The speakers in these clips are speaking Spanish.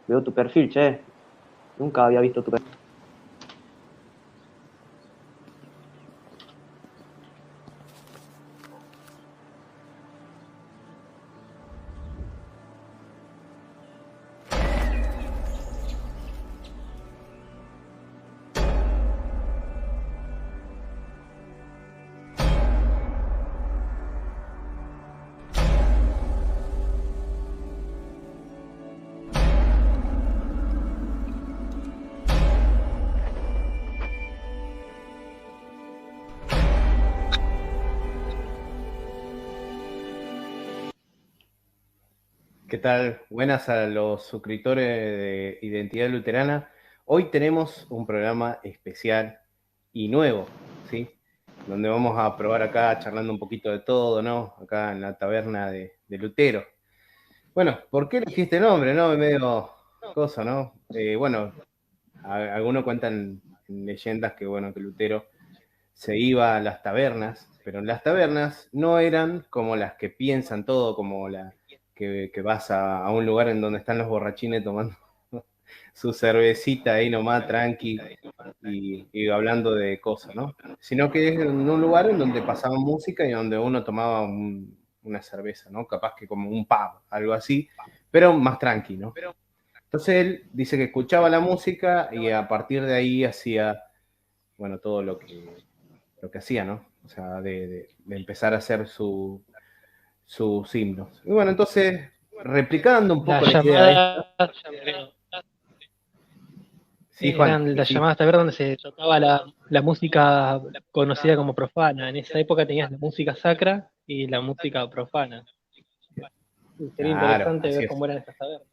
Veo tu perfil, che. Nunca había visto tu perfil. ¿Qué tal? Buenas a los suscriptores de Identidad Luterana. Hoy tenemos un programa especial y nuevo, ¿sí? Donde vamos a probar acá charlando un poquito de todo, ¿no? Acá en la taberna de Lutero. Bueno, ¿por qué elegiste el nombre, no? Medio cosa, ¿no? Bueno, algunos cuentan en leyendas que, bueno, que Lutero se iba a las tabernas, pero las tabernas no eran como las que piensan todo, como la que vas a un lugar en donde están los borrachines tomando su cervecita ahí nomás tranqui y hablando de cosas, ¿no? Sino que es en un lugar en donde pasaban música y donde uno tomaba una cerveza, ¿no? Capaz que como un pub, algo así, pero más tranqui, ¿no? Entonces él dice que escuchaba la música y a partir de ahí hacía, bueno, todo lo que hacía, ¿no? O sea, de empezar a hacer sus himnos. Y bueno, entonces, replicando un Las poco la idea esta, llamadas, sí, Juan, eran las sí, llamadas tabernas donde se tocaba la música conocida como profana. En esa época tenías la música sacra y la música profana. Y sería claro, interesante así ver es. cómo eran estas tabernas.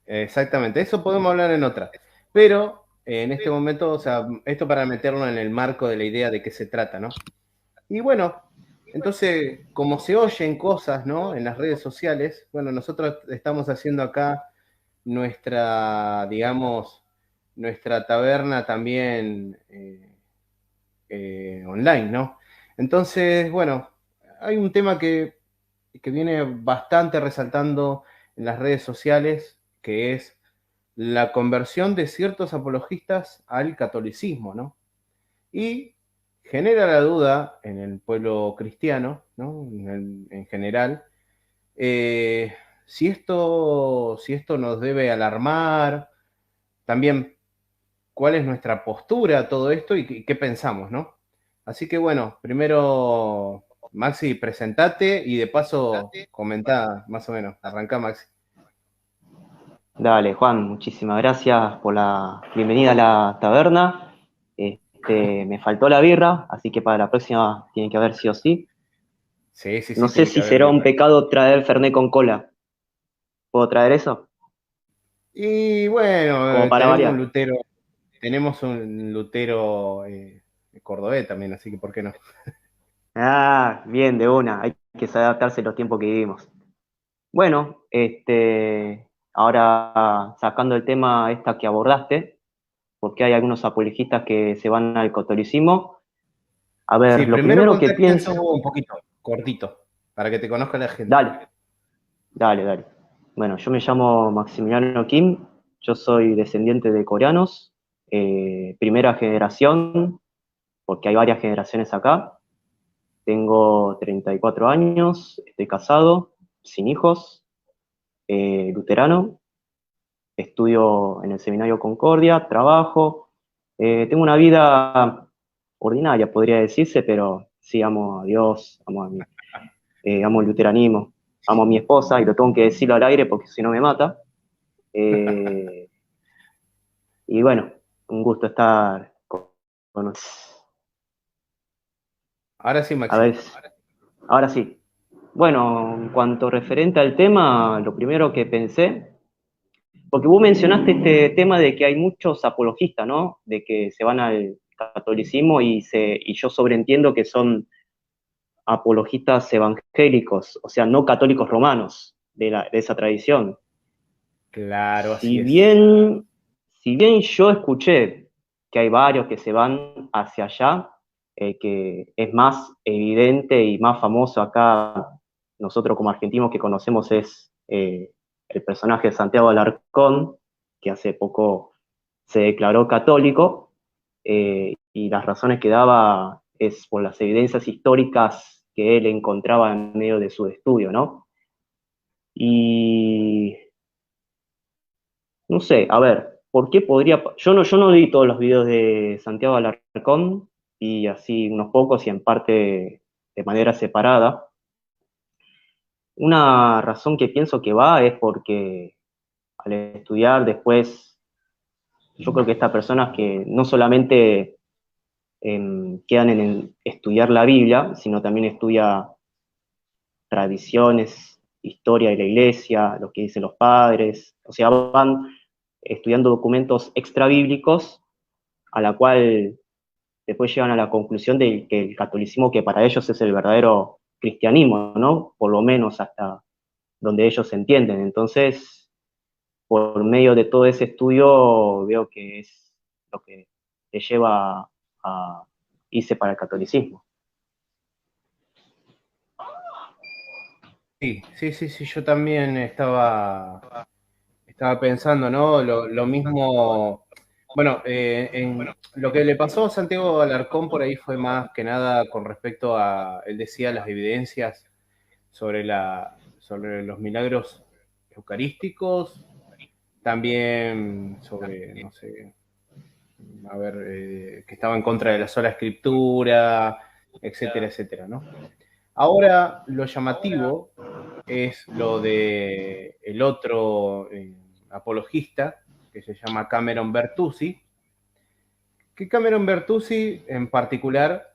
Exactamente, eso podemos hablar en otra. Pero en este momento, o sea, esto para meterlo en el marco de la idea de qué se trata, ¿no? Y bueno, entonces, como se oyen cosas, ¿no? En las redes sociales, bueno, nosotros estamos haciendo acá nuestra, digamos, nuestra taberna también online, ¿no? Entonces, bueno, hay un tema que viene bastante resaltando en las redes sociales, que es la conversión de ciertos apologistas al catolicismo, ¿no? Y genera la duda en el pueblo cristiano, ¿no? En general, eh, si esto nos debe alarmar, también cuál es nuestra postura a todo esto y qué pensamos, ¿no? Así que bueno, primero, Maxi, presentate y de paso comentá más o menos. Arrancá, Maxi. Dale, Juan, muchísimas gracias por la bienvenida a la taberna. Me faltó la birra, así que para la próxima tiene que haber sí o sí. Sí, sí, No sí, sé tiene que si haber será un birra. pecado traer Fernet con cola. ¿Puedo traer eso? Y bueno, Como para variar. tenemos un Lutero cordobés también, así que ¿por qué no? Ah, bien, de una. Hay que saber adaptarse a los tiempos que vivimos. Bueno, ahora sacando el tema esta que abordaste, porque hay algunos apologistas que se van al catolicismo. A Sí, ver, lo primero primero que contá quién sos pienso, vos un poquito, cortito, para que te conozca la gente. dale, dale. Bueno, yo me llamo Maximiliano Kim, yo soy descendiente de coreanos, primera generación, porque hay varias generaciones acá. Tengo 34 años, estoy casado, sin hijos, luterano, estudio en el Seminario Concordia, trabajo, tengo una vida ordinaria, podría decirse, pero sí amo a Dios, amo el luteranismo, amo a mi esposa y lo tengo que decirlo al aire porque si no me mata. Eh, y bueno, un gusto estar con Ahora sí, a Maxi. ver, ahora sí. Bueno, en cuanto referente al tema, lo primero que pensé, porque vos mencionaste este tema de que hay muchos apologistas, ¿no? De que se van al catolicismo y yo sobreentiendo que son apologistas evangélicos, o sea, no católicos romanos de esa tradición. Claro, así Si es. bien, si bien yo escuché que hay varios que se van hacia allá, que es más evidente y más famoso acá, nosotros como argentinos que conocemos es el personaje de Santiago Alarcón, que hace poco se declaró católico, y las razones que daba es por las evidencias históricas que él encontraba en medio de su estudio, ¿no? Y no sé, a ver, ¿por qué podría? Yo no vi todos los videos de Santiago Alarcón, y así unos pocos y en parte de manera separada. Una razón que pienso que va es porque al estudiar después, yo creo que estas personas que no solamente quedan en estudiar la Biblia, sino también estudia tradiciones, historia de la iglesia, lo que dicen los padres, o sea, van estudiando documentos extrabíblicos a la cual después llegan a la conclusión de que el catolicismo, que para ellos es el verdadero cristianismo, ¿no? Por lo menos hasta donde ellos se entienden. Entonces, por medio de todo ese estudio, veo que es lo que te lleva a irse para el catolicismo. Sí, sí, sí, sí, yo también estaba pensando, ¿no? Lo mismo, bueno, en lo que le pasó a Santiago Alarcón por ahí fue más que nada con respecto a, él decía, las evidencias sobre los milagros eucarísticos, también sobre, no sé, a ver, que estaba en contra de la sola escritura, etcétera, etcétera, ¿no? Ahora, lo llamativo es lo de el otro apologista, que se llama Cameron Bertuzzi, que Cameron Bertuzzi en particular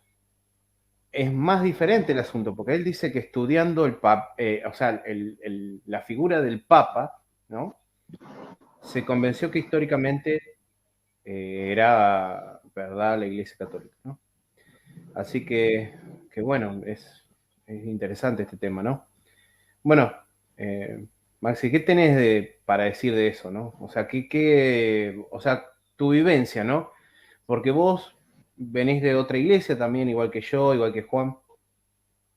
es más diferente el asunto, porque él dice que estudiando o sea, la figura del Papa, ¿no? Se convenció que históricamente era verdad la Iglesia Católica, ¿no? Así que bueno, es interesante este tema, ¿no? Bueno, Maxi, ¿qué tenés para decir de eso, no? O sea, o sea, tu vivencia, ¿no? Porque vos venís de otra iglesia también, igual que yo, igual que Juan.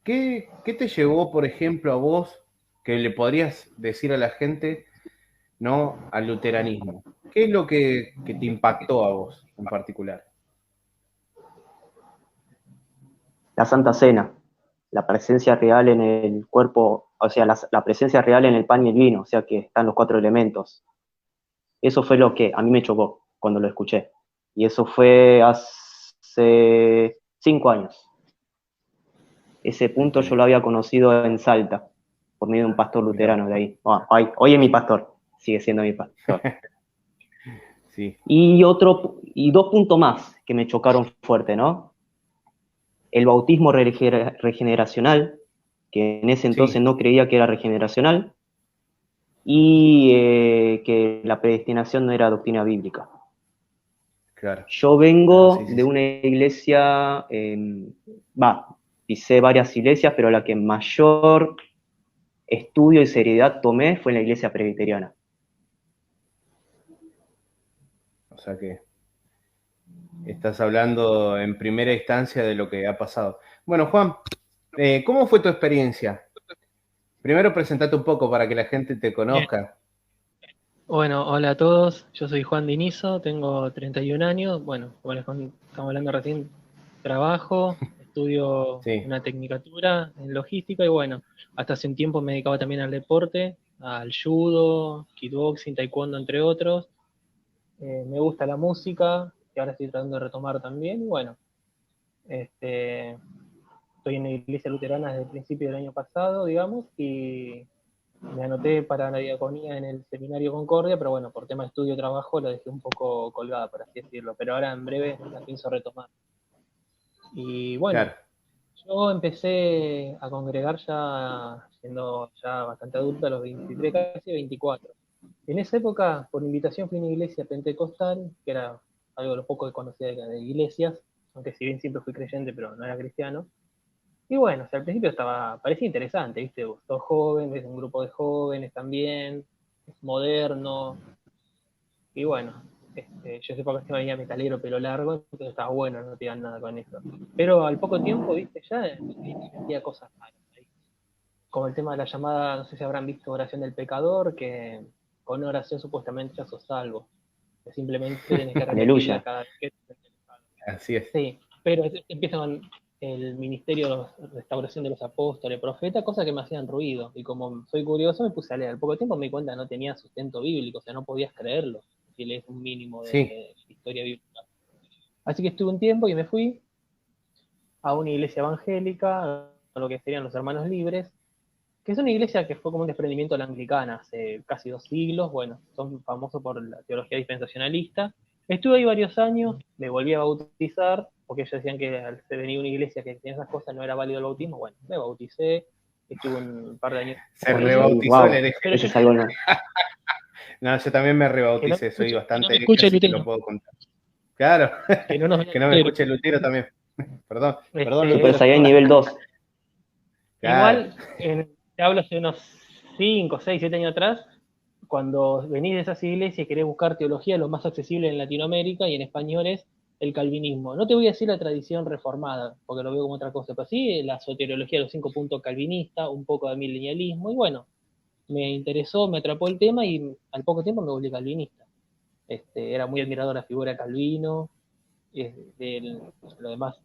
¿Qué te llevó, por ejemplo, a vos, que le podrías decir a la gente, ¿no? Al luteranismo? ¿Qué es lo que te impactó a vos en particular? La Santa Cena, la presencia real en el cuerpo, o sea, la presencia real en el pan y el vino, o sea, que están los cuatro elementos. Eso fue lo que a mí me chocó cuando lo escuché. Y eso fue hace 5 años. Ese punto yo lo había conocido en Salta, por medio de un pastor Mirá. luterano de ahí. Hoy es mi pastor, sigue siendo mi pastor. Sí, Y dos puntos más que me chocaron fuerte, ¿no? El bautismo regeneracional, que en ese entonces sí, no creía que era regeneracional, y que la predestinación no era doctrina bíblica. claro, Yo claro, sí, vengo sí, de sí. una iglesia, pisé varias iglesias, pero la que mayor estudio y seriedad tomé fue en la iglesia presbiteriana. O sea que estás hablando en primera instancia de lo que ha pasado. Bueno, Juan, ¿cómo fue tu experiencia? Primero presentate un poco para que la gente te Bien. conozca. Bueno, hola a todos, yo soy Juan Dinizo, tengo 31 años, bueno, como estamos hablando recién, trabajo, estudio Sí, una tecnicatura en logística y bueno, hasta hace un tiempo me dedicaba también al deporte, al judo, kickboxing, taekwondo, entre otros. Me gusta la música, que ahora estoy tratando de retomar también, y bueno, este, estoy en la iglesia luterana desde el principio del año pasado, digamos, y me anoté para la diaconía en el seminario Concordia, pero bueno, por tema de estudio y trabajo la dejé un poco colgada, por así decirlo, pero ahora en breve la pienso retomar. Y bueno, claro. yo empecé a congregar ya siendo ya bastante adulto, a los 23, casi 24. En esa época, por invitación, fui a una iglesia pentecostal, que era algo de lo poco que conocía de iglesias, aunque si bien siempre fui creyente, pero no era cristiano. Y bueno, o sea, al principio parecía interesante, ¿viste? Vos sos joven, ves un grupo de jóvenes también, es moderno, y bueno, yo sé porque venía metalero pelo largo, entonces estaba bueno, no te dan nada con eso. Pero al poco tiempo, ¿viste? Ya sentía cosas malas ahí. Como el tema de la llamada, no sé si habrán visto Oración del Pecador, que con oración supuestamente ya sos salvo. Que simplemente tenés que Aleluya. repetirla cada vez que... Así es. Sí, pero empieza con el ministerio de restauración de los apóstoles, profetas, cosas que me hacían ruido. Y como soy curioso, me puse a leer. Al poco tiempo me di cuenta que no tenía sustento bíblico, o sea, no podías creerlo si lees un mínimo Sí, de historia bíblica. Así que estuve un tiempo y me fui a una iglesia evangélica, a lo que serían los Hermanos Libres, que es una iglesia que fue como un desprendimiento de la anglicana hace casi 2 siglos. Bueno, son famosos por la teología dispensacionalista. Estuve ahí varios años, me volví a bautizar, porque ellos decían que al venir una iglesia que tenía esas cosas no era válido el bautismo. Bueno, me bauticé, estuve un par de años se con ellos. rebautizó Wow, el hereje. Pero eso yo es algo No, yo también me que no rebauticé, me soy escuche, bastante no me hereje, escuche así que lo Lutero, puedo contar. Claro, que no nos vaya que no me Lutero. escuche Lutero también. Perdón, perdón Este, Super Lutero. Saiyan nivel 2. Claro, igual, te hablo hace unos 5, 6, 7 años atrás, cuando venís de esas iglesias y querés buscar teología, lo más accesible en Latinoamérica y en español es el calvinismo. No te voy a decir la tradición reformada, porque lo veo como otra cosa, pero sí la soteriología de los 5 puntos calvinista, un poco de milenialismo, y bueno, me interesó, me atrapó el tema y al poco tiempo me volví calvinista. Era muy admirador de la figura de Calvino, de lo demás,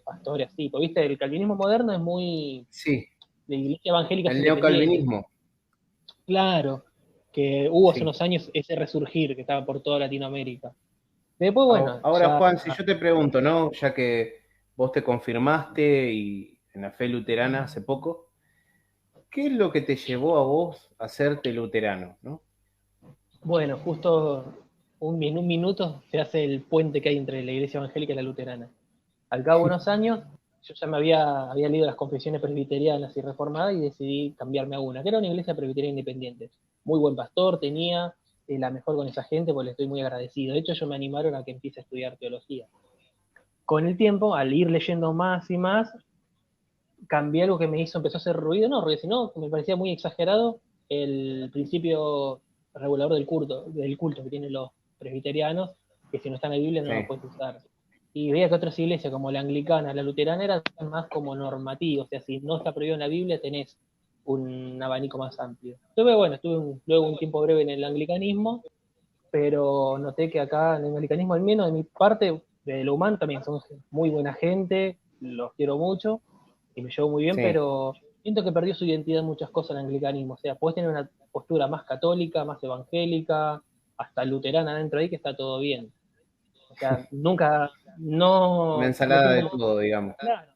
pastores así, porque viste, el calvinismo moderno es muy sí, de iglesia evangélicas el independientes. neocalvinismo. Claro, que hubo hace Sí. unos años ese resurgir que estaba por toda Latinoamérica. Después, bueno, Ahora, ya... Juan, si yo te pregunto, ¿no? Ya que vos te confirmaste y en la fe luterana hace poco, ¿qué es lo que te llevó a vos a hacerte luterano, ¿no? Bueno, justo en un minuto se hace el puente que hay entre la iglesia evangélica y la luterana. Al cabo de unos años, yo ya había leído las confesiones presbiterianas y reformadas y decidí cambiarme a una, que era una iglesia presbiteriana independiente. Muy buen pastor, tenía la mejor con esa gente, porque le estoy muy agradecido. De hecho, ellos me animaron a que empiece a estudiar teología. Con el tiempo, al ir leyendo más y más, cambié algo que empezó a hacer ruido, no ruido, sino que me parecía muy exagerado el principio regulador del culto que tienen los presbiterianos, que si no está en la Biblia no lo Sí, puedes usar. Y veía que otras iglesias, como la anglicana, la luterana, eran más como normativos, o sea, si no está prohibido en la Biblia, tenés un abanico más amplio. Estuve luego un tiempo breve en el anglicanismo, pero noté que acá en el anglicanismo, al menos de mi parte, de lo humano también son muy buena gente, los quiero mucho, y me llevo muy bien, sí, pero siento que perdió su identidad en muchas cosas el anglicanismo. O sea, puedes tener una postura más católica, más evangélica, hasta luterana dentro ahí, que está todo bien. O sea, nunca, una no ensalada tiene de como... todo, digamos. Claro.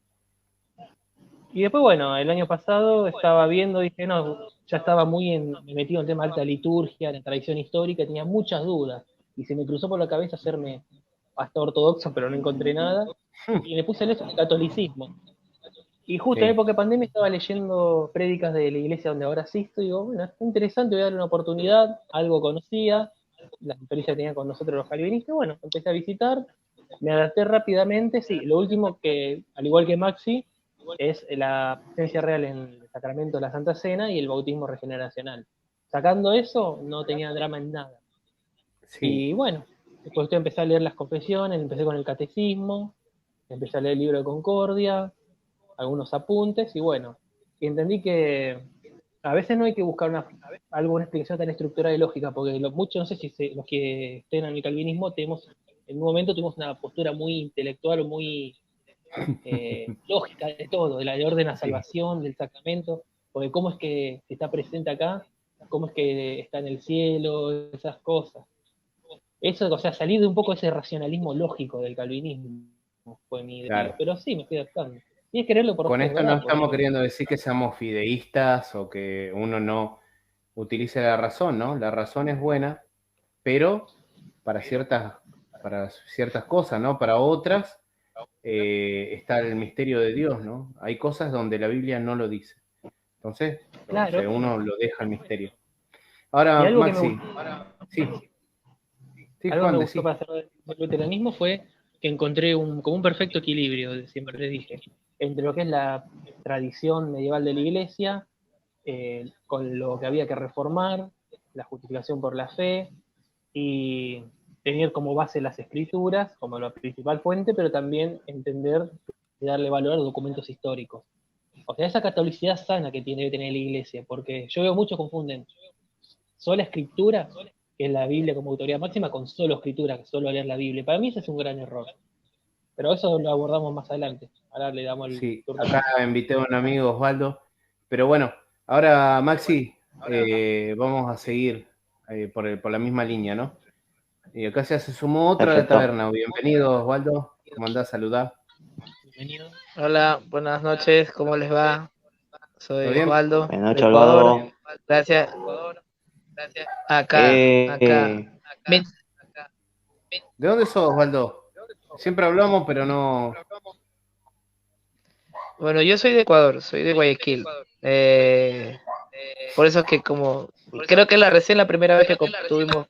Y después, bueno, el año pasado estaba viendo, dije, no, ya estaba metido en el tema de alta liturgia, en tradición histórica, tenía muchas dudas. Y se me cruzó por la cabeza hacerme hasta ortodoxo, pero no encontré nada. Y me puse a leer sobre catolicismo. Y justo en Sí, época de pandemia estaba leyendo prédicas de la iglesia donde ahora asisto y digo, bueno, es interesante, voy a darle una oportunidad, algo conocía, la experiencia que tenía con nosotros los calvinistas, bueno, empecé a visitar, me adapté rápidamente, sí, lo último que, al igual que Maxi, es la presencia real en el sacramento de la Santa Cena y el bautismo regeneracional. Sacando eso, no tenía drama en nada. sí, Y bueno, después empecé a leer las confesiones, empecé con el catecismo, empecé a leer el libro de Concordia, algunos apuntes y bueno, y entendí que a veces no hay que buscar alguna explicación tan estructurada y lógica, porque mucho, no sé si los que estén en el calvinismo, en un momento tuvimos una postura muy intelectual, muy lógica de todo, de orden a sí, salvación, del sacramento, porque cómo es que está presente acá, cómo es que está en el cielo, esas cosas. Eso, o sea, salir de un poco ese racionalismo lógico del calvinismo fue mi desafío, claro. pero sí, me estoy adaptando. Y es quererlo por Con fe, esto no ¿verdad? estamos Porque queriendo decir que seamos fideístas o que uno no utilice la razón, ¿no? La razón es buena, pero para para ciertas cosas, ¿no? Para otras está el misterio de Dios, ¿no? Hay cosas donde la Biblia no lo dice. Entonces, claro, uno lo deja al misterio. y Ahora, algo que me Maxi, gustó, sí, sí, algo que Juan, me gustó decí. para hacer el luteranismo fue que encontré como un perfecto equilibrio, siempre dije, entre lo que es la tradición medieval de la iglesia, con lo que había que reformar, la justificación por la fe, y tener como base las escrituras como la principal fuente, pero también entender y darle valor a los documentos históricos. O sea, esa catolicidad sana que debe tener la iglesia, porque yo veo muchos confunden sola escritura, que es la Biblia como autoridad máxima, con solo escritura, solo leer la Biblia. Para mí ese es un gran error. Pero eso lo abordamos más adelante. Ahora le damos el Sí, turno. acá invité a un amigo, Osvaldo. Pero bueno, ahora Maxi, vamos a seguir por la misma línea, ¿no? Y acá se sumó otro a la Perfecto. taberna. Bienvenido, Osvaldo. ¿Cómo andás? Saludá. Bienvenido. Hola, buenas noches, ¿cómo les va? ¿Todo Soy bien? Osvaldo, Buenas de noches, Ecuador. Alvaro. Gracias. Acá. Eh, Mi- ¿De dónde sos, Osvaldo? Siempre hablamos, pero no. Bueno, yo soy de Ecuador, soy de Guayaquil. Por eso es que creo que es recién la primera vez que tuvimos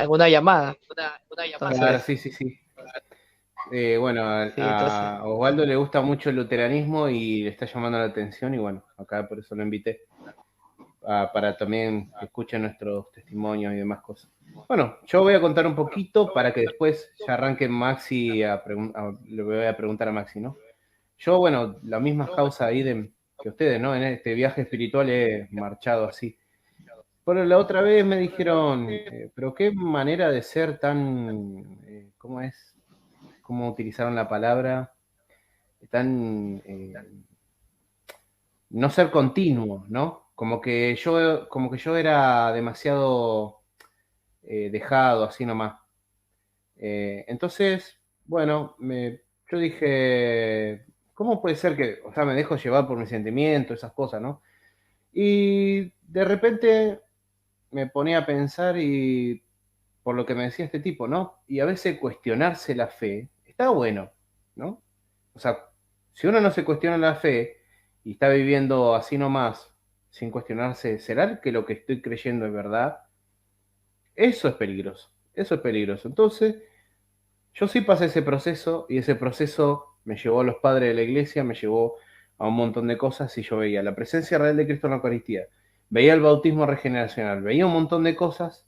una llamada. Claro, Entonces, sí. Bueno, sí, entonces. a Osvaldo le gusta mucho el luteranismo y le está llamando la atención y bueno, acá por eso lo invité para también que escuchen nuestros testimonios y demás cosas. Bueno, yo voy a contar un poquito para que después ya arranque Maxi le voy a preguntar a Maxi, ¿no? Yo, bueno, la misma causa ahí que ustedes, ¿no? En este viaje espiritual he marchado así. Pero la otra vez me dijeron, pero qué manera de ser tan, ¿cómo es? ¿Cómo utilizaron la palabra? Tan, no ser continuo, ¿no? Como que yo era demasiado dejado, así nomás. Entonces, bueno, yo dije, ¿cómo puede ser que, o sea, me dejo llevar por mis sentimientos, esas cosas, ¿no? Y de repente me ponía a pensar y por lo que me decía este tipo, ¿no? Y a veces cuestionarse la fe está bueno, ¿no? O sea, si uno no se cuestiona la fe y está viviendo así nomás, sin cuestionarse, ¿será que lo que estoy creyendo es verdad? Eso es peligroso, eso es peligroso. Entonces, yo sí pasé ese proceso y ese proceso me llevó a los padres de la iglesia, me llevó a un montón de cosas y yo veía la presencia real de Cristo en la Eucaristía, veía el bautismo regeneracional, veía un montón de cosas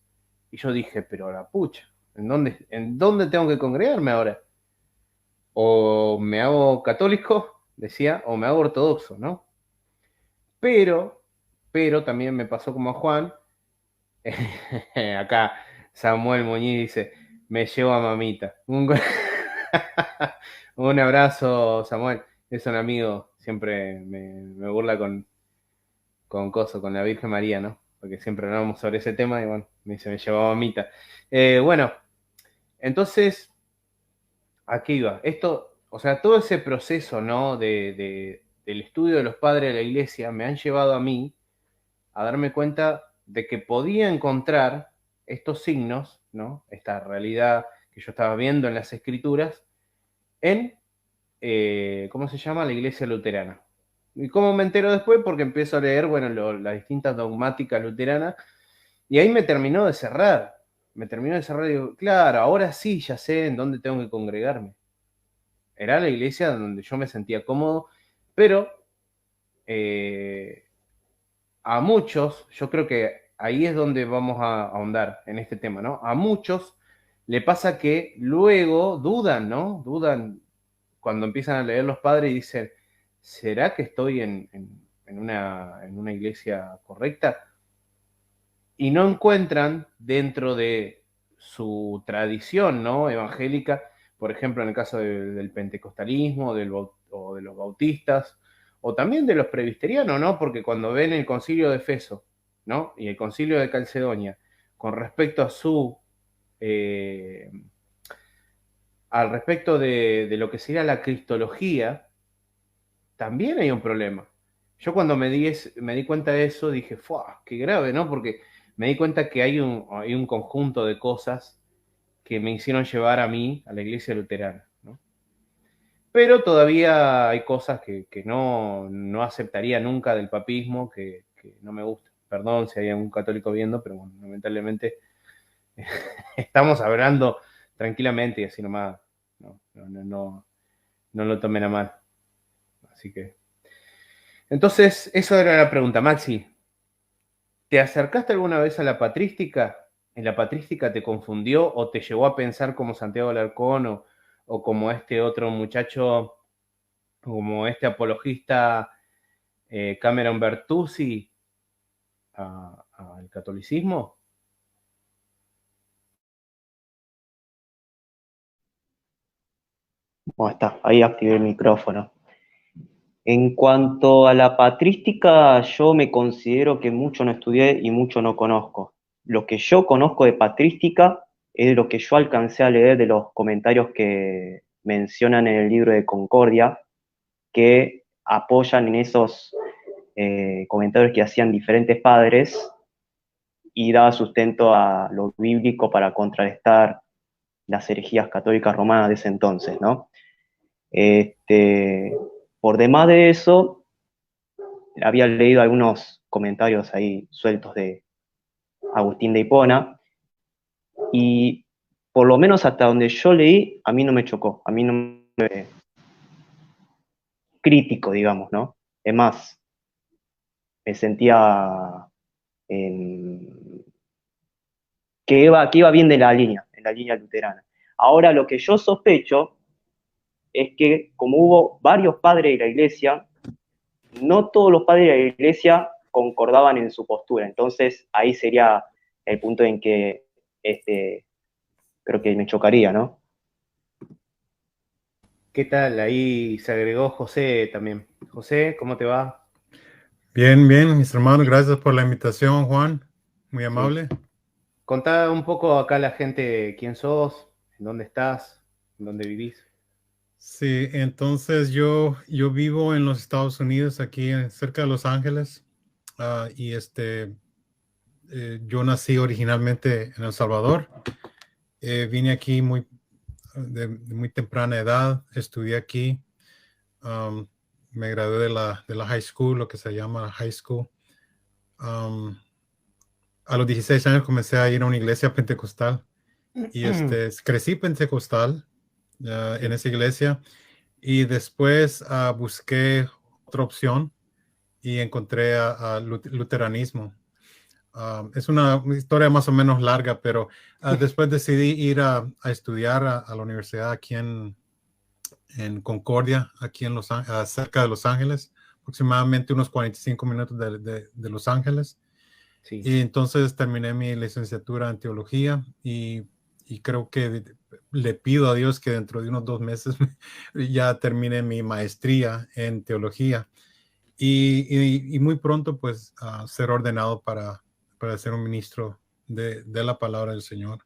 y yo dije, pero la pucha, en dónde tengo que congregarme ahora? O me hago católico, decía, o me hago ortodoxo, ¿no? Pero, pero también me pasó como a Juan, acá Samuel Muñiz dice, me llevo a mamita. Un abrazo, Samuel. Es un amigo, siempre me burla con la Virgen María, ¿no? Porque siempre hablamos sobre ese tema y bueno, me dice, me llevaba a mamita. Bueno, entonces, aquí iba. Esto, o sea, todo ese proceso, ¿no? Del estudio de los padres de la iglesia me han llevado a mí a darme cuenta de que podía encontrar estos signos, ¿no? Esta realidad que yo estaba viendo en las escrituras, en, ¿cómo se llama? La iglesia luterana. ¿Y cómo me entero después? Porque empiezo a leer, bueno, las distintas dogmáticas luteranas, y ahí me terminó de cerrar. Me terminó de cerrar y digo, claro, ahora sí ya sé en dónde tengo que congregarme. Era la iglesia donde yo me sentía cómodo, pero a muchos, yo creo que ahí es donde vamos a ahondar en este tema, ¿no? A muchos le pasa que luego dudan, ¿no? Dudan cuando empiezan a leer los padres y dicen, ¿será que estoy en una iglesia correcta? Y no encuentran dentro de su tradición, ¿no? Evangélica, por ejemplo, en el caso del pentecostalismo o de los bautistas, o también de los presbiterianos, ¿no? Porque cuando ven el concilio de Efeso, ¿no? Y el concilio de Calcedonia, con respecto a eh, al respecto de lo que sería la cristología, también hay un problema. Yo cuando me di cuenta de eso, dije, ¡fua! ¡Qué grave!, ¿no? Porque me di cuenta que hay un conjunto de cosas que me hicieron llevar a mí, a la iglesia luterana, ¿no? Pero todavía hay cosas que no aceptaría nunca del papismo, que no me gustan. Perdón si hay algún católico viendo, pero bueno, lamentablemente estamos hablando tranquilamente y así nomás. No lo tomen a mal. Así que. Entonces, eso era la pregunta, Maxi. ¿Te acercaste alguna vez a la patrística? ¿En la patrística te confundió o te llevó a pensar como Santiago Alarcón o como este otro muchacho, como este apologista Cameron Bertuzzi, al catolicismo? Bueno, está, ahí activé el micrófono. En cuanto a la patrística, yo me considero que mucho no estudié y mucho no conozco. Lo que yo conozco de patrística es lo que yo alcancé a leer de los comentarios que mencionan en el libro de Concordia, que apoyan en esos comentarios que hacían diferentes padres y daba sustento a lo bíblico para contrarrestar las herejías católicas romanas de ese entonces, ¿no? Por demás de eso, había leído algunos comentarios ahí sueltos de Agustín de Hipona, y por lo menos hasta donde yo leí, a mí no me chocó, a mí no me crítico, digamos, ¿no? Es más, me sentía que iba bien de la línea, en la línea luterana. Ahora, lo que yo sospecho es que como hubo varios padres de la iglesia, no todos los padres de la iglesia concordaban en su postura. Entonces, ahí sería el punto en que creo que me chocaría, ¿no? ¿Qué tal? Ahí se agregó José también. José, ¿cómo te va? Bien, bien, mis hermanos, gracias por la invitación, Juan. Muy Sí. amable. Contá un poco acá a la gente quién sos, en dónde estás, en dónde vivís. Sí, entonces yo vivo en los Estados Unidos, aquí cerca de Los Ángeles, y yo nací originalmente en El Salvador. Vine aquí de muy temprana edad, estudié aquí, um, me gradué de la high school, lo que se llama high school. Um, a los 16 años comencé a ir a una iglesia pentecostal y crecí pentecostal en esa iglesia, y después busqué otra opción y encontré a luteranismo. Es una historia más o menos larga, pero después decidí ir a estudiar a la universidad aquí en Concordia, aquí en cerca de Los Ángeles, aproximadamente unos 45 minutos de Los Ángeles. Sí. Y entonces terminé mi licenciatura en teología y creo que le pido a Dios que dentro de unos 2 meses ya termine mi maestría en teología y muy pronto pues ser ordenado para ser un ministro de la palabra del Señor.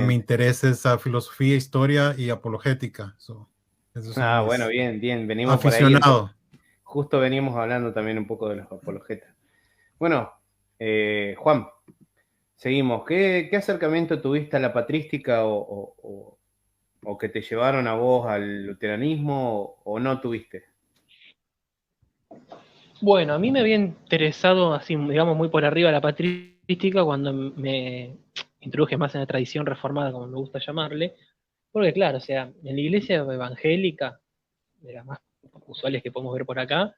Mi interés es filosofía, historia y apologética. Esos son Bueno, bien, venimos aficionado. por ahí. Justo venimos hablando también un poco de los apologetas. Bueno, Juan, seguimos. ¿Qué acercamiento tuviste a la patrística o que te llevaron a vos al luteranismo o no tuviste? Bueno, a mí me había interesado, así, digamos, muy por arriba la patrística cuando me introduje más en la tradición reformada, como me gusta llamarle, porque claro, o sea, en la iglesia evangélica, de las más usuales que podemos ver por acá,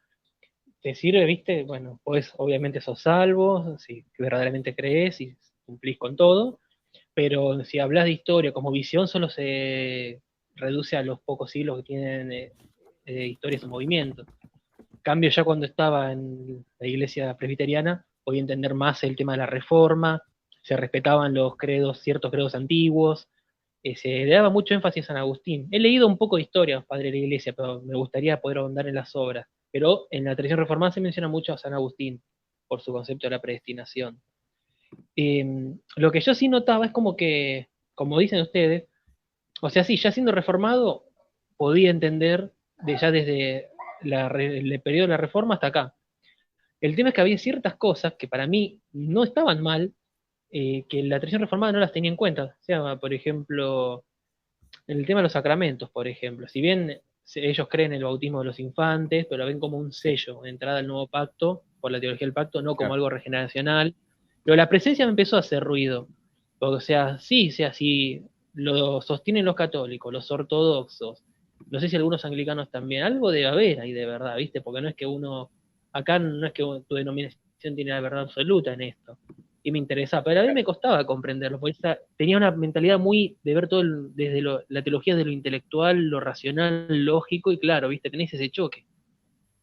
te sirve, viste, bueno, pues obviamente sos salvo, si verdaderamente crees y cumplís con todo, pero si hablas de historia como visión, solo se reduce a los pocos siglos que tienen historias o movimientos. Cambio ya cuando estaba en la iglesia presbiteriana, podía entender más el tema de la reforma, se respetaban los credos, ciertos credos antiguos, se le daba mucho énfasis a San Agustín. He leído un poco de historia, padre de la iglesia, pero me gustaría poder ahondar en las obras. Pero en la tradición reformada se menciona mucho a San Agustín, por su concepto de la predestinación. Lo que yo sí notaba es como que, como dicen ustedes, o sea, sí, ya siendo reformado, podía entender ya desde el periodo de la reforma hasta acá. El tema es que había ciertas cosas que para mí no estaban mal, que la tradición reformada no las tenía en cuenta. O sea, por ejemplo, en el tema de los sacramentos, por ejemplo, si bien ellos creen en el bautismo de los infantes, pero lo ven como un sello de entrada al nuevo pacto, por la teología del pacto, no como algo regeneracional. Pero la presencia me empezó a hacer ruido. O sea, sí, lo sostienen los católicos, los ortodoxos, no sé si algunos anglicanos también, algo debe haber ahí de verdad, ¿viste? Porque no es que acá no es que tu denominación tiene la verdad absoluta en esto. Y me interesaba, pero a mí me costaba comprenderlo, porque tenía una mentalidad muy de ver todo desde la teología de lo intelectual, lo racional, lógico, y claro, ¿viste? Tenés ese choque.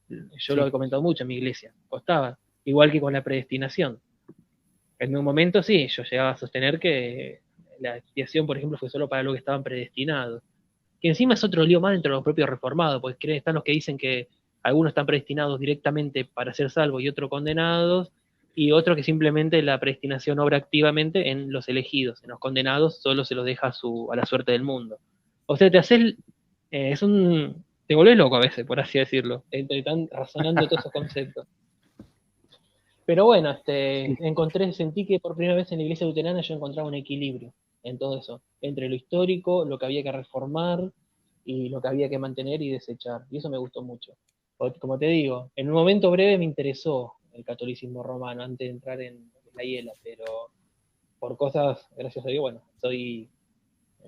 Yo lo he comentado mucho en mi iglesia, costaba, igual que con la predestinación. En un momento sí, yo llegaba a sostener que la expiación, por ejemplo, fue solo para lo que estaban predestinados. Que encima es otro lío más dentro de los propios reformados, porque están los que dicen que algunos están predestinados directamente para ser salvos y otros condenados, y otros que simplemente la predestinación obra activamente en los elegidos, en los condenados solo se los deja a la suerte del mundo. O sea, te volvés loco a veces, por así decirlo, entre tan razonando todos esos conceptos. Pero bueno, sentí que por primera vez en la iglesia luterana yo encontraba un equilibrio en todo eso, entre lo histórico, lo que había que reformar y lo que había que mantener y desechar. Y eso me gustó mucho. Como te digo, en un momento breve me interesó el catolicismo romano antes de entrar en la hiela, pero por cosas, gracias a Dios, bueno, soy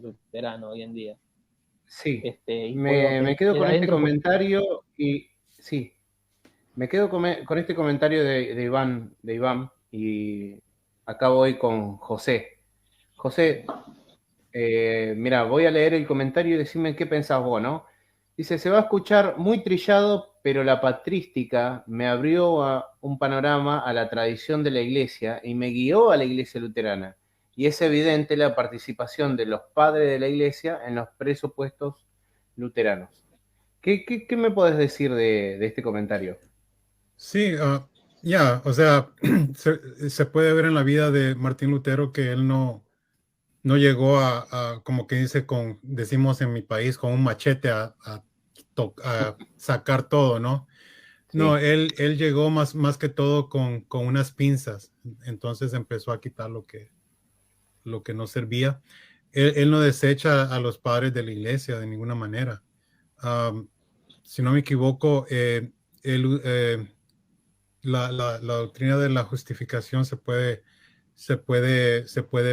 luterano hoy en día. Sí, Y me quedo con este adentro, comentario y sí, me quedo con este comentario de Iván y acá voy con José. José, mira, voy a leer el comentario y decime qué pensás vos, ¿no? Dice, se va a escuchar muy trillado, pero la patrística me abrió un panorama a la tradición de la iglesia y me guió a la iglesia luterana. Y es evidente la participación de los padres de la iglesia en los presupuestos luteranos. ¿Qué me podés decir de este comentario? Sí, o sea, se puede ver en la vida de Martín Lutero que él no llegó como que dice, decimos en mi país, con un machete a sacar todo, ¿no? Sí. No, él llegó más que todo con unas pinzas. Entonces empezó a quitar lo que no servía. Él no desecha a los padres de la iglesia de ninguna manera. Si no me equivoco, la doctrina de la justificación se puede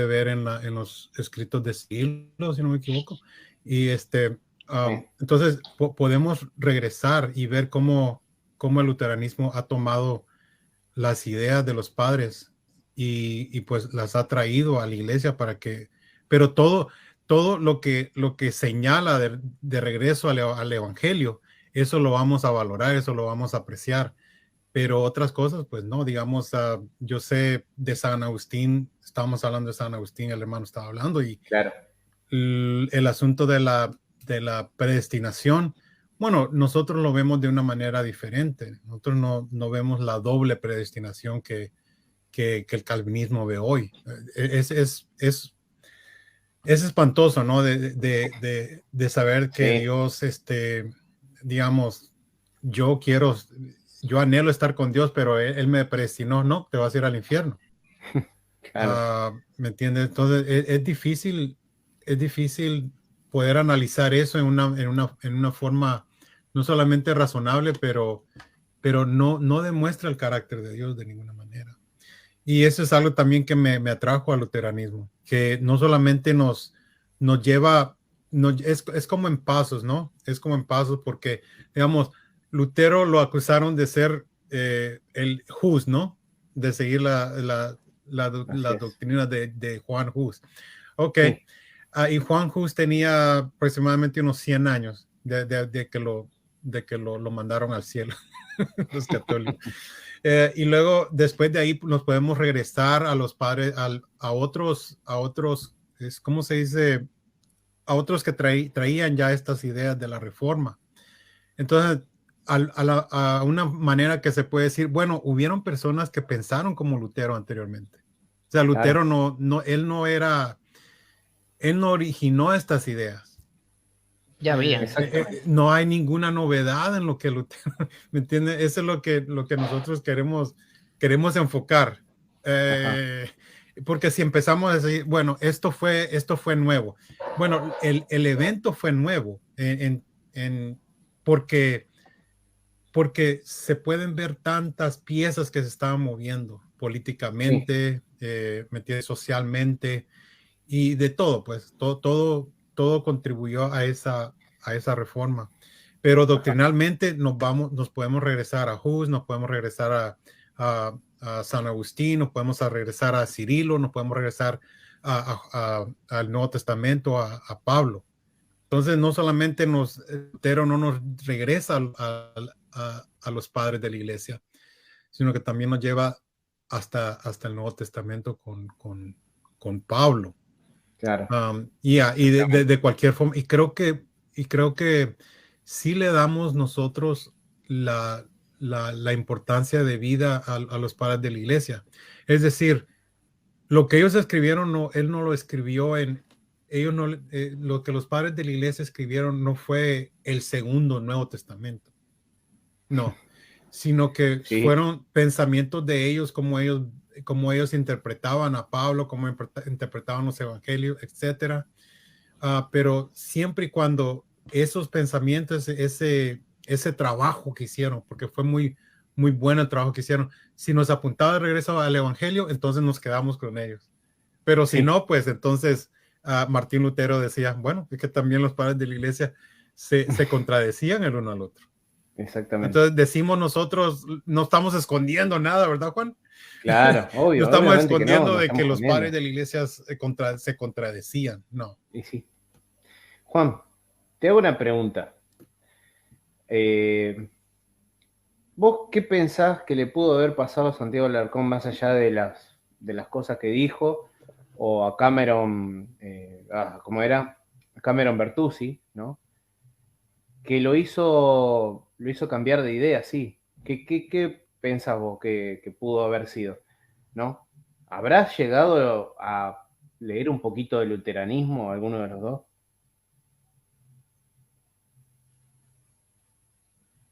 ver en los escritos de Cirilo, si no me equivoco. Y entonces podemos regresar y ver cómo el luteranismo ha tomado las ideas de los padres y pues las ha traído a la iglesia pero todo lo que señala de regreso al evangelio, eso lo vamos a valorar, eso lo vamos a apreciar. Pero otras cosas, pues no, digamos, yo sé de San Agustín, estábamos hablando de San Agustín, el hermano estaba hablando, y claro, el asunto de la predestinación, bueno, nosotros lo vemos de una manera diferente. Nosotros no vemos la doble predestinación que el calvinismo ve hoy. Es espantoso, ¿no? De saber que sí. Dios, digamos, yo anhelo estar con Dios, pero él me predestinó, no, te vas a ir al infierno. Claro. ¿Me entiendes? Entonces es difícil poder analizar eso en una forma no solamente razonable, pero no demuestra el carácter de Dios de ninguna manera. Y eso es algo también que me atrajo al luteranismo, que no solamente nos lleva, es como en pasos, ¿no? Es como en pasos porque, digamos, Lutero lo acusaron de ser el Hus, ¿no? De seguir la doctrina de Juan Hus. Ok. Sí. Y Juan Hus tenía aproximadamente unos 100 años de que lo mandaron al cielo, los católicos. Y luego, después de ahí, nos podemos regresar a los padres, a otros, ¿cómo se dice? A otros que traían ya estas ideas de la reforma. Entonces, a una manera que se puede decir, bueno, hubieron personas que pensaron como Lutero anteriormente. O sea, Lutero él no originó estas ideas. Ya había. No hay ninguna novedad en lo que Lutero, ¿me entiendes? Eso es lo que nosotros queremos enfocar. Porque si empezamos a decir, bueno, esto fue nuevo. Bueno, el evento fue nuevo porque se pueden ver tantas piezas que se estaban moviendo políticamente, ¿me entiendes? Socialmente y de todo, pues todo contribuyó a esa reforma. Pero doctrinalmente nos podemos regresar a Hus, nos podemos regresar a San Agustín, nos podemos regresar a Cirilo, nos podemos regresar al Nuevo Testamento, a Pablo. Entonces, no solamente Lutero no nos regresa a los padres de la iglesia, sino que también nos lleva hasta el Nuevo Testamento con Pablo. Claro. Y de cualquier forma, y creo que sí le damos nosotros la importancia de vida a los padres de la iglesia. Es decir, lo que ellos escribieron, él no lo escribió lo que los padres de la iglesia escribieron no fue el segundo Nuevo Testamento. No, sino que Sí. fueron pensamientos de ellos, como ellos interpretaban a Pablo, cómo interpretaban los evangelios, etcétera. Pero siempre y cuando esos pensamientos, ese trabajo que hicieron, porque fue muy, muy bueno el trabajo que hicieron, si nos apuntaba de regreso al evangelio, entonces nos quedamos con ellos. Pero si Sí. no, pues entonces Martín Lutero decía, bueno, es que también los padres de la iglesia se contradecían el uno al otro. Exactamente. Entonces decimos nosotros, no estamos escondiendo nada, ¿verdad, Juan? Claro, obvio. No estamos obviamente escondiendo no de que estamos los escondiendo. padres de la iglesia se contradecían, no. Y sí. Juan, te hago una pregunta. ¿Vos qué pensás que le pudo haber pasado a Santiago Alarcón más allá de las cosas que dijo? O a Cameron, ¿cómo era? Cameron Bertuzzi, ¿no? Que lo hizo cambiar de idea, sí. ¿Qué pensás vos que pudo haber sido? ¿No? ¿Habrás llegado a leer un poquito de luteranismo, alguno de los dos?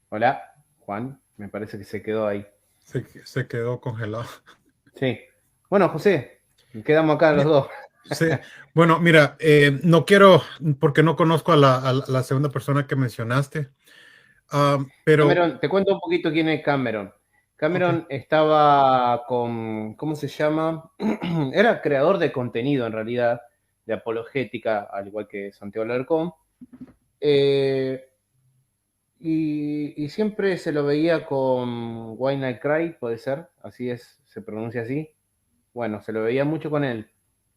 Hola, Juan, me parece que se quedó ahí. Se quedó congelado. Sí. Bueno, José, quedamos acá los dos. Sí. Bueno, mira, no quiero, porque no conozco a la segunda persona que mencionaste, pero... Cameron, te cuento un poquito quién es Cameron. Cameron estaba con, ¿cómo se llama? Era creador de contenido en realidad, de apologética, al igual que Santiago Alarcón. Y siempre se lo veía con Why Not Cry, puede ser, así es, se pronuncia así. Bueno, se lo veía mucho con él.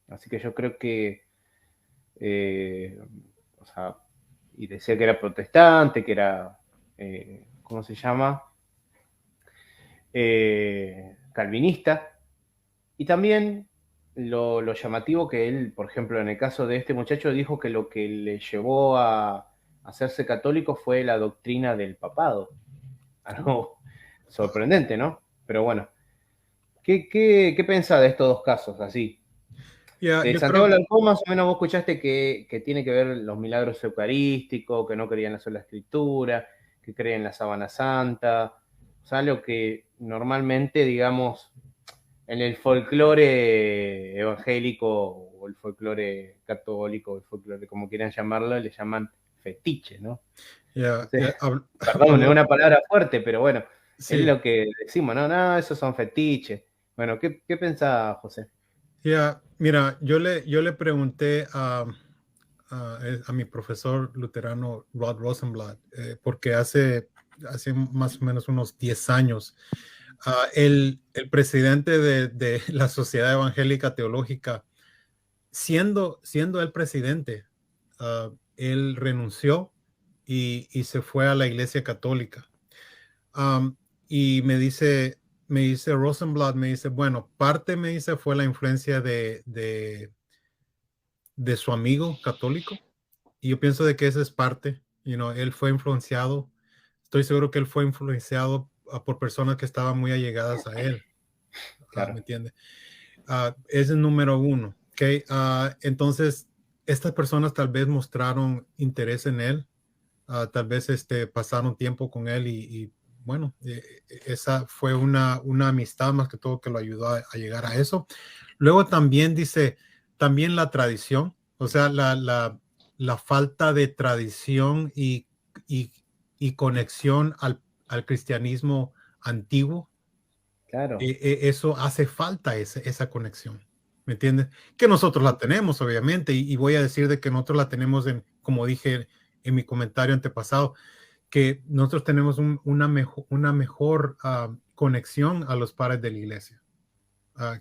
Así que yo creo que, o sea, y decía que era protestante, que era, ¿cómo se llama? Calvinista. Y también lo llamativo que él, por ejemplo, en el caso de este muchacho, dijo que lo que le llevó a hacerse católico fue la doctrina del papado. Algo sorprendente, ¿no? Pero bueno, ¿qué pensás de estos dos casos así? De Santiago Alarcón, más o menos vos escuchaste que tiene que ver los milagros eucarísticos, que no creía en la sola escritura, que cree en la sábana santa, o sea, lo que normalmente, digamos, en el folclore evangélico o el folclore católico, el folclore como quieran llamarlo, le llaman fetiche, ¿no? Perdón, es una palabra fuerte, pero bueno, sí. Es lo que decimos, no, esos son fetiches. Bueno, ¿qué pensás, José? Mira, yo le pregunté a mi profesor luterano Rod Rosenblatt, porque hace más o menos unos 10 años, el presidente de la Sociedad Evangélica Teológica, siendo el presidente, él renunció y se fue a la Iglesia Católica. Y me dice Rosenblatt, me dice, bueno, parte, me dice, fue la influencia de su amigo católico. Y yo pienso de que esa es parte, él fue influenciado, estoy seguro que él fue influenciado por personas que estaban muy allegadas a él. Claro. ¿Me entiende? Ese es número uno. Okay. Entonces, estas personas tal vez mostraron interés en él, tal vez pasaron tiempo con él y bueno, esa fue una amistad más que todo que lo ayudó a llegar a eso. Luego también dice, también la tradición, o sea, la falta de tradición y conexión al cristianismo antiguo. Claro. Eso hace falta esa conexión, ¿me entiendes? Que nosotros la tenemos, obviamente, y voy a decir de que nosotros la tenemos, como dije en mi comentario antepasado, que nosotros tenemos una mejor conexión a los padres de la iglesia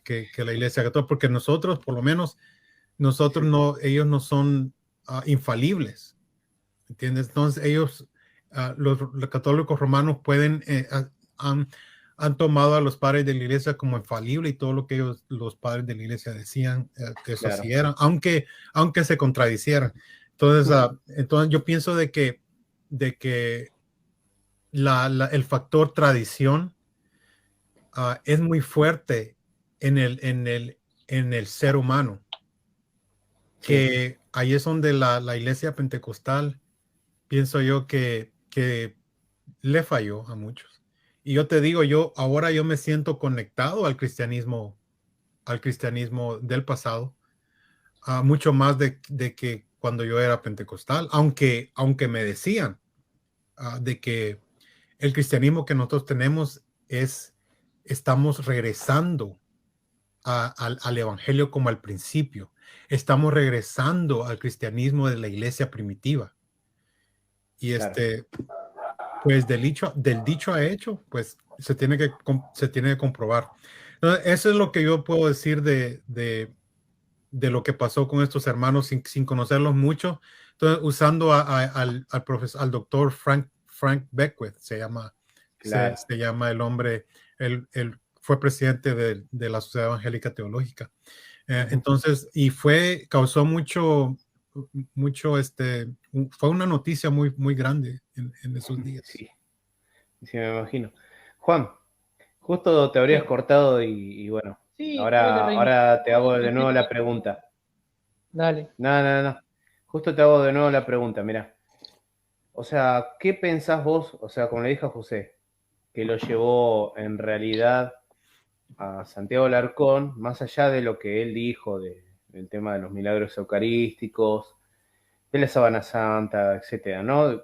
que la iglesia católica, porque nosotros, por lo menos, ellos no son infalibles, ¿entiendes? Entonces ellos, los católicos romanos pueden han tomado a los padres de la iglesia como infalible y todo lo que los padres de la iglesia decían, eso Claro. sí eran, aunque se contradicieran. Entonces, entonces yo pienso de que el factor tradición es muy fuerte en el ser humano, que ahí es donde la iglesia pentecostal, pienso yo que le falló a muchos. Y yo te digo, ahora yo me siento conectado al cristianismo del pasado, mucho más de que cuando yo era pentecostal, aunque me decían de que el cristianismo que nosotros tenemos estamos regresando al evangelio como al principio. Estamos regresando al cristianismo de la iglesia primitiva. Y Claro. pues del dicho a hecho, pues se tiene que comprobar. Entonces, eso es lo que yo puedo decir de lo que pasó con estos hermanos sin conocerlos mucho. Entonces, usando al doctor Frank Beckwith, se llama el hombre, él fue presidente de la Sociedad Evangélica Teológica. Entonces, y causó mucho, fue una noticia muy, muy grande en esos días. Sí, me imagino. Juan, justo te habrías cortado y bueno, Sí, ahora te hago de nuevo la pregunta. Dale. No. Justo te hago de nuevo la pregunta, mira. O sea, ¿qué pensás vos? O sea, como le dije a José, que lo llevó en realidad a Santiago Alarcón, más allá de lo que él dijo del tema de los milagros eucarísticos, de la sábana santa, etcétera, ¿no?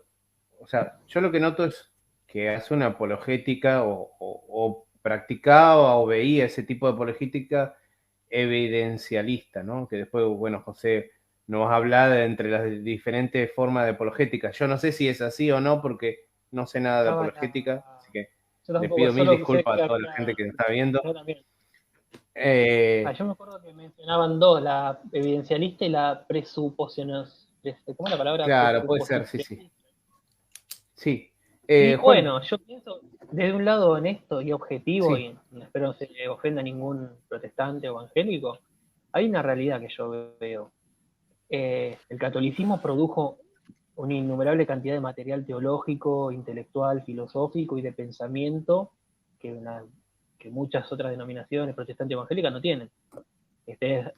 O sea, yo lo que noto es que hace una apologética o practicaba o veía ese tipo de apologética evidencialista, ¿no? Que después, bueno, José, nos vas a hablar entre las diferentes formas de apologética. Yo no sé si es así o no, porque no sé nada de apologética, así que le pido mil disculpas a toda la gente que me está viendo. Yo también. Yo me acuerdo que mencionaban dos, la evidencialista y la presuposición. ¿Cómo es la palabra? Claro, puede ser, sí. Sí. Y Juan, bueno, yo pienso desde un lado honesto y objetivo, sí. y espero no se ofenda a ningún protestante o evangélico, hay una realidad que yo veo. El catolicismo produjo una innumerable cantidad de material teológico, intelectual, filosófico y de pensamiento que muchas otras denominaciones protestantes evangélicas no tienen.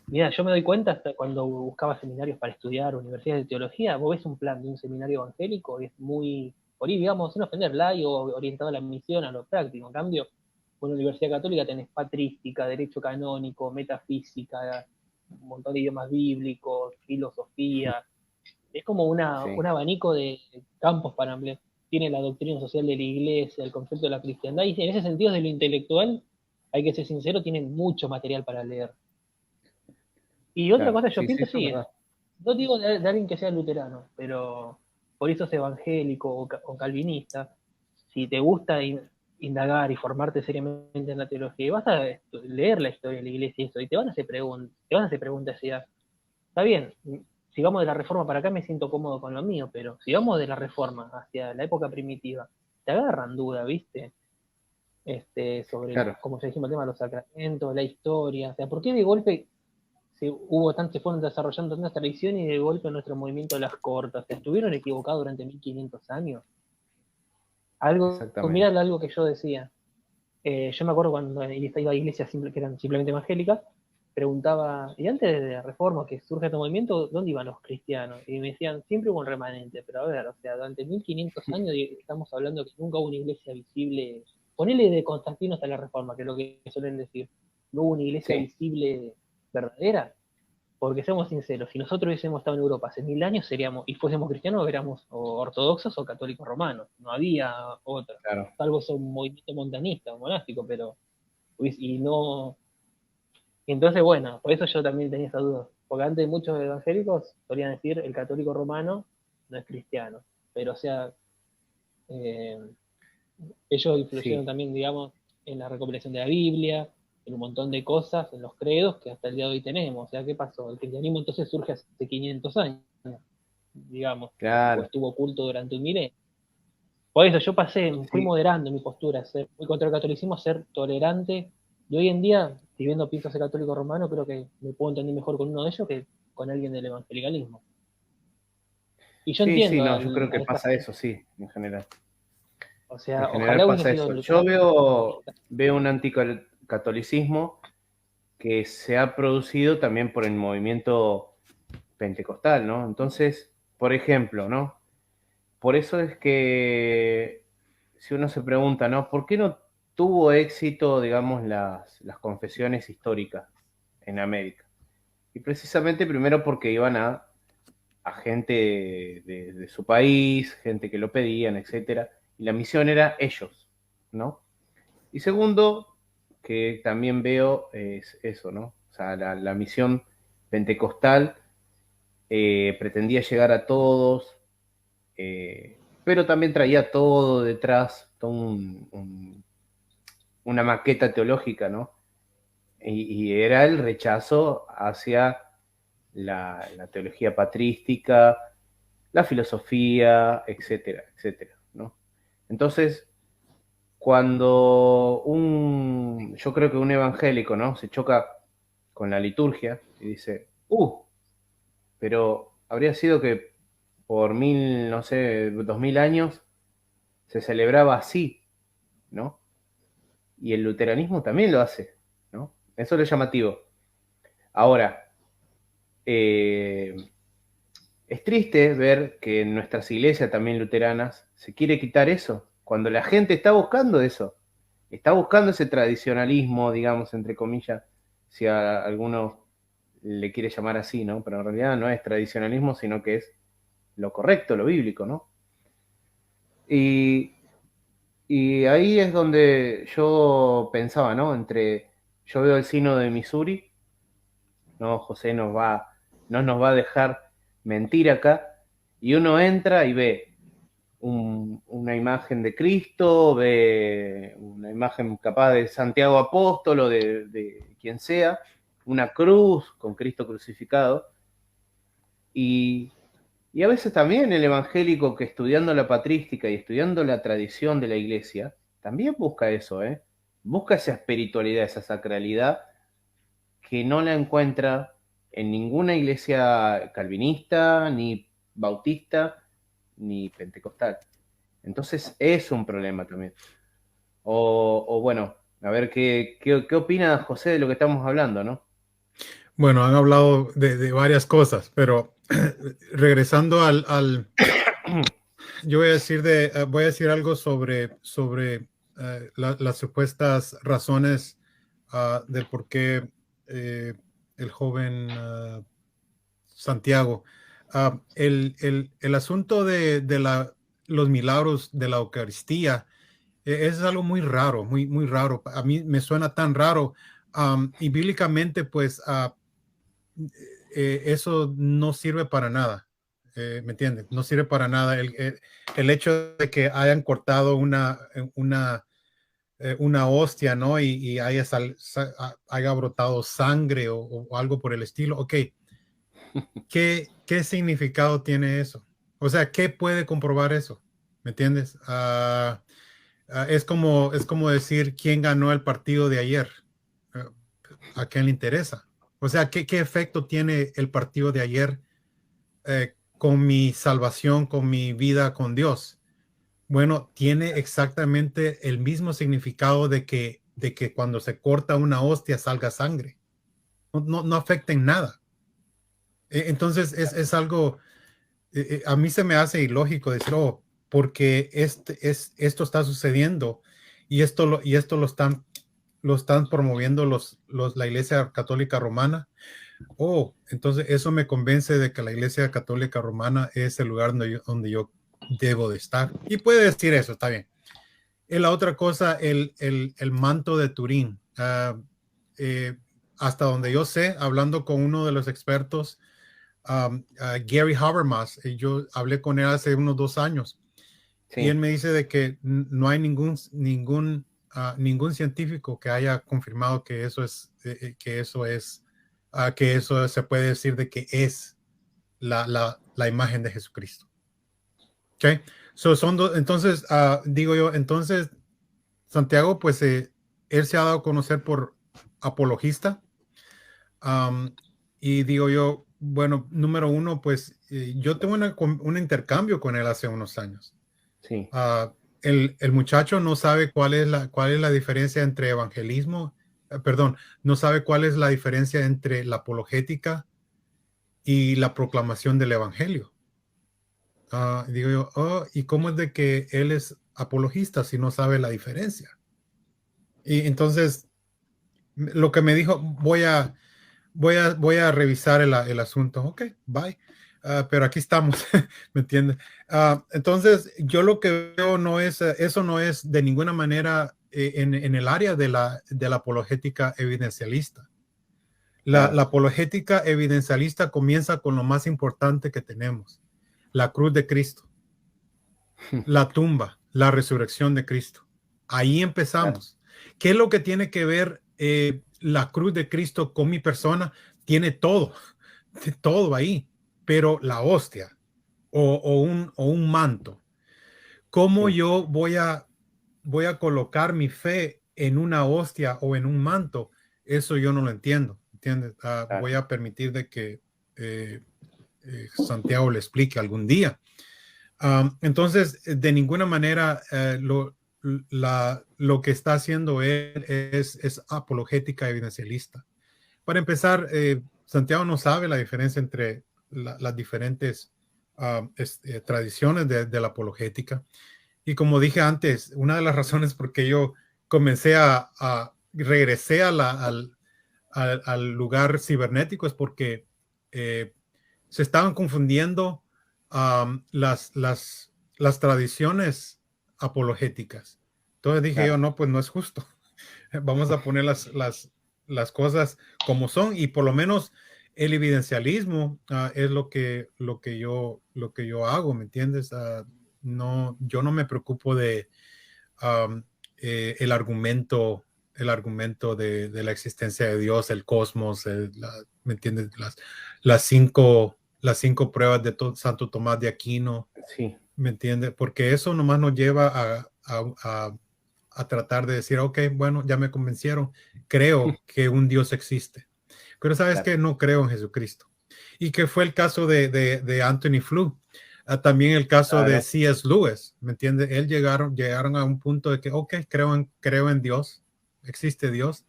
Mira, yo me doy cuenta hasta cuando buscaba seminarios para estudiar, universidades de teología, vos ves un plan de un seminario evangélico y es muy, por ahí, digamos, sin ofender, laico, orientado a la misión, a lo práctico. En cambio, en una universidad católica tenés patrística, derecho canónico, metafísica, un montón de idiomas bíblicos, filosofía. Es como un abanico de campos para ampliar. Tiene la doctrina social de la iglesia, el concepto de la cristiandad, y en ese sentido, de lo intelectual, hay que ser sincero, tienen mucho material para leer. Y otra cosa, yo pienso, sí, no digo de alguien que sea luterano, pero por eso es evangélico o calvinista, si te gusta indagar y formarte seriamente en la teología, y vas a leer la historia de la iglesia y eso, y te van a hacer preguntas y está bien, si vamos de la reforma para acá me siento cómodo con lo mío, pero si vamos de la reforma hacia la época primitiva, te agarran duda, ¿viste? Sobre, como ya dijimos, el tema de los sacramentos, la historia, o sea, ¿por qué de golpe se fueron desarrollando tantas tradiciones y de golpe nuestro movimiento las cortas? ¿Estuvieron equivocados durante 1500 años? Mirá algo que yo decía. Yo me acuerdo cuando iba a iglesias que eran simplemente evangélicas, preguntaba, y antes de la reforma que surge este movimiento, ¿dónde iban los cristianos? Y me decían, siempre hubo un remanente, pero a ver, o sea, durante 1500 años estamos hablando que nunca hubo una iglesia visible, ponele de Constantino hasta la reforma, que es lo que suelen decir, no hubo una iglesia visible verdadera. Porque seamos sinceros, si nosotros hubiésemos estado en Europa hace 1000 años y fuésemos cristianos, éramos ortodoxos o católicos romanos, no había otra, salvo ser un movimiento montanista o monástico, pero entonces bueno, por eso yo también tenía esa duda, porque antes muchos evangélicos solían decir el católico romano no es cristiano, pero o sea, ellos influyeron también, digamos, en la recopilación de la Biblia, en un montón de cosas, en los credos que hasta el día de hoy tenemos. O sea, ¿qué pasó? El cristianismo entonces surge hace 500 años, digamos, o estuvo oculto durante un milenio. por eso yo fui moderando mi postura, fui contra el catolicismo a ser tolerante, y hoy en día, si bien no pienso ser católico romano, creo que me puedo entender mejor con uno de ellos que con alguien del evangelicalismo. Y yo Sí, entiendo no, yo creo que a esta pasa gente. eso, sí, en general. O sea, En general ojalá hubiese pasa sido eso. luterano. Yo veo un anticatolicismo que se ha producido también por el movimiento pentecostal, ¿no? Entonces, por ejemplo, ¿no? Por eso es que si uno se pregunta, ¿no? ¿Por qué no tuvo éxito, digamos, las confesiones históricas en América? Y precisamente primero porque iban a gente de su país, gente que lo pedían, etcétera, y la misión era ellos, ¿no? Y segundo, que también veo es eso, ¿no? O sea, la misión pentecostal pretendía llegar a todos, pero también traía todo detrás, todo una maqueta teológica, ¿no? Y era el rechazo hacia la teología patrística, la filosofía, etcétera, etcétera, ¿no? Entonces, cuando yo creo que un evangélico, ¿no? Se choca con la liturgia y dice, pero habría sido que por 1000, no sé, 2000 años se celebraba así, ¿no? Y el luteranismo también lo hace, ¿no? Eso es lo llamativo. Ahora, es triste ver que en nuestras iglesias también luteranas se quiere quitar eso, cuando la gente está buscando eso, está buscando ese tradicionalismo, digamos, entre comillas, si a alguno le quiere llamar así, ¿no? Pero en realidad no es tradicionalismo, sino que es lo correcto, lo bíblico, ¿no? Y ahí es donde yo pensaba, ¿no? Yo veo el sínodo de Missouri, ¿no? José no nos va a dejar mentir acá, y uno entra y ve una imagen de Cristo, ve una imagen capaz de Santiago Apóstol o de quien sea, una cruz con Cristo crucificado, y a veces también el evangélico que estudiando la patrística y estudiando la tradición de la iglesia, también busca eso, ¿eh? Busca esa espiritualidad, esa sacralidad que no la encuentra en ninguna iglesia calvinista, ni bautista, ni pentecostal. Entonces es un problema también. O bueno, a ver qué opina José de lo que estamos hablando, ¿no? Bueno, han hablado de varias cosas, pero regresando yo voy a decir algo sobre las supuestas razones del por qué el joven Santiago. El asunto de los milagros de la Eucaristía es algo muy raro, muy raro. A mí me suena tan raro. Y bíblicamente, pues, eso no sirve para nada. ¿Me entiendes? No sirve para nada. El hecho de que hayan cortado una hostia, ¿no? Y haya brotado sangre o algo por el estilo. Ok, ¿qué significado tiene eso? O sea, ¿qué puede comprobar eso? ¿Me entiendes? Es como decir quién ganó el partido de ayer. Uh, ¿A quién le interesa? O sea, ¿qué efecto tiene el partido de ayer con mi salvación, con mi vida con Dios? Bueno, tiene exactamente el mismo significado de que cuando se corta una hostia salga sangre. No afecta en nada. Entonces es algo, a mí se me hace ilógico decir, porque esto está sucediendo y esto lo están promoviendo la Iglesia Católica Romana. Entonces eso me convence de que la Iglesia Católica Romana es el lugar donde yo debo de estar. Y puede decir eso, está bien. Y la otra cosa, el manto de Turín. Hasta donde yo sé, hablando con uno de los expertos, Gary Habermas, yo hablé con él hace unos 2 años, Sí. y él me dice de que no hay ningún científico que haya confirmado que eso se puede decir de que es la imagen de Jesucristo. Okay. So entonces, digo yo, entonces, Santiago, pues él se ha dado a conocer por apologista. Um, y digo yo, bueno, número uno, pues yo tengo un intercambio con él hace unos años. Sí. El muchacho no sabe cuál es la diferencia entre evangelismo, perdón, no sabe cuál es la diferencia entre la apologética y la proclamación del evangelio. Digo yo, ¿y cómo es de que él es apologista si no sabe la diferencia? Y entonces, lo que me dijo, voy a revisar el asunto. Ok, bye. Pero aquí estamos, ¿me entiendes? Entonces, yo lo que veo no es, eso no es de ninguna manera en el área de la apologética evidencialista. La apologética evidencialista comienza con lo más importante que tenemos, la cruz de Cristo, la tumba, la resurrección de Cristo. Ahí empezamos. ¿Qué es lo que tiene que ver la cruz de Cristo con mi persona? Tiene todo ahí, pero la hostia o un manto. ¿Cómo yo voy a colocar mi fe en una hostia o en un manto? Eso yo no lo entiendo, ¿entiendes? Voy a permitir de que Santiago le explique algún día. Entonces, de ninguna manera lo que está haciendo él es apologética evidencialista. Para empezar, Santiago no sabe la diferencia entre las diferentes tradiciones de la apologética. Y como dije antes, una de las razones por qué yo comencé regresé al lugar cibernético es porque se estaban confundiendo las tradiciones apologéticas. Entonces dije yo, no, pues no es justo. Vamos a poner las cosas como son y por lo menos el evidencialismo es lo que yo hago, ¿me entiendes? No, yo no me preocupo de el argumento de la existencia de Dios, el cosmos, ¿me entiendes? Las cinco pruebas de Santo Tomás de Aquino, Sí. ¿me entiendes? Porque eso nomás nos lleva a tratar de decir, ok, bueno, ya me convencieron, creo que un Dios existe, pero sabes que no creo en Jesucristo. Y que fue el caso de Anthony Flew. También el caso de C.S. Lewis, ¿me entiendes? Él llegaron a un punto de que, ok, creo en Dios, existe Dios.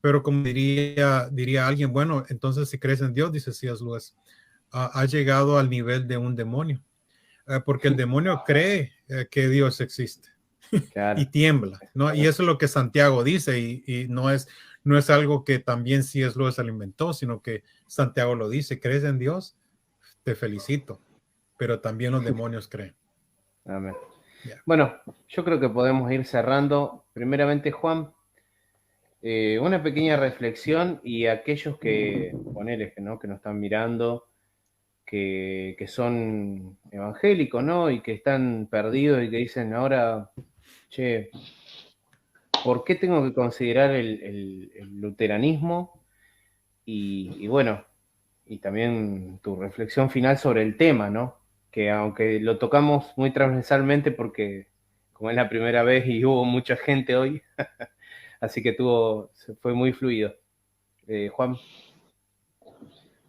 Pero como diría alguien, bueno, entonces si crees en Dios, dice C.S. Lewis, ha llegado al nivel de un demonio, porque el demonio cree que Dios existe. Y tiembla, ¿no? Y eso es lo que Santiago dice y no es algo que también C.S. Lewis se lo inventó, sino que Santiago lo dice, ¿crees en Dios? Te felicito, pero también los demonios creen. Amén. Bueno, yo creo que podemos ir cerrando. Primeramente, Juan, una pequeña reflexión y aquellos que, ponele, que nos están mirando, que son evangélicos, ¿no? Y que están perdidos y que dicen ahora, che, ¿por qué tengo que considerar el luteranismo? Y bueno, y también tu reflexión final sobre el tema, ¿no? Que aunque lo tocamos muy transversalmente porque como es la primera vez y hubo mucha gente hoy, así que fue muy fluido. Juan.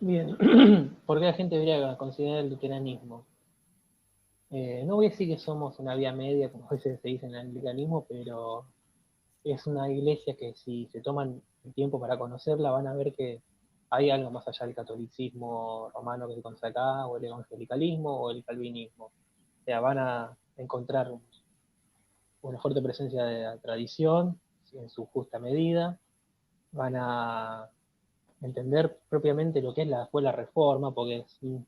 Bien, ¿por qué la gente debería considerar el luteranismo? No voy a decir que somos una vía media, como a veces se dice en el anglicanismo, pero es una iglesia que si se toman el tiempo para conocerla van a ver que hay algo más allá del catolicismo romano que se conoce acá, o el evangelicalismo, o el calvinismo. O sea, van a encontrar una fuerte presencia de la tradición en su justa medida, van a entender propiamente lo que fue la reforma, porque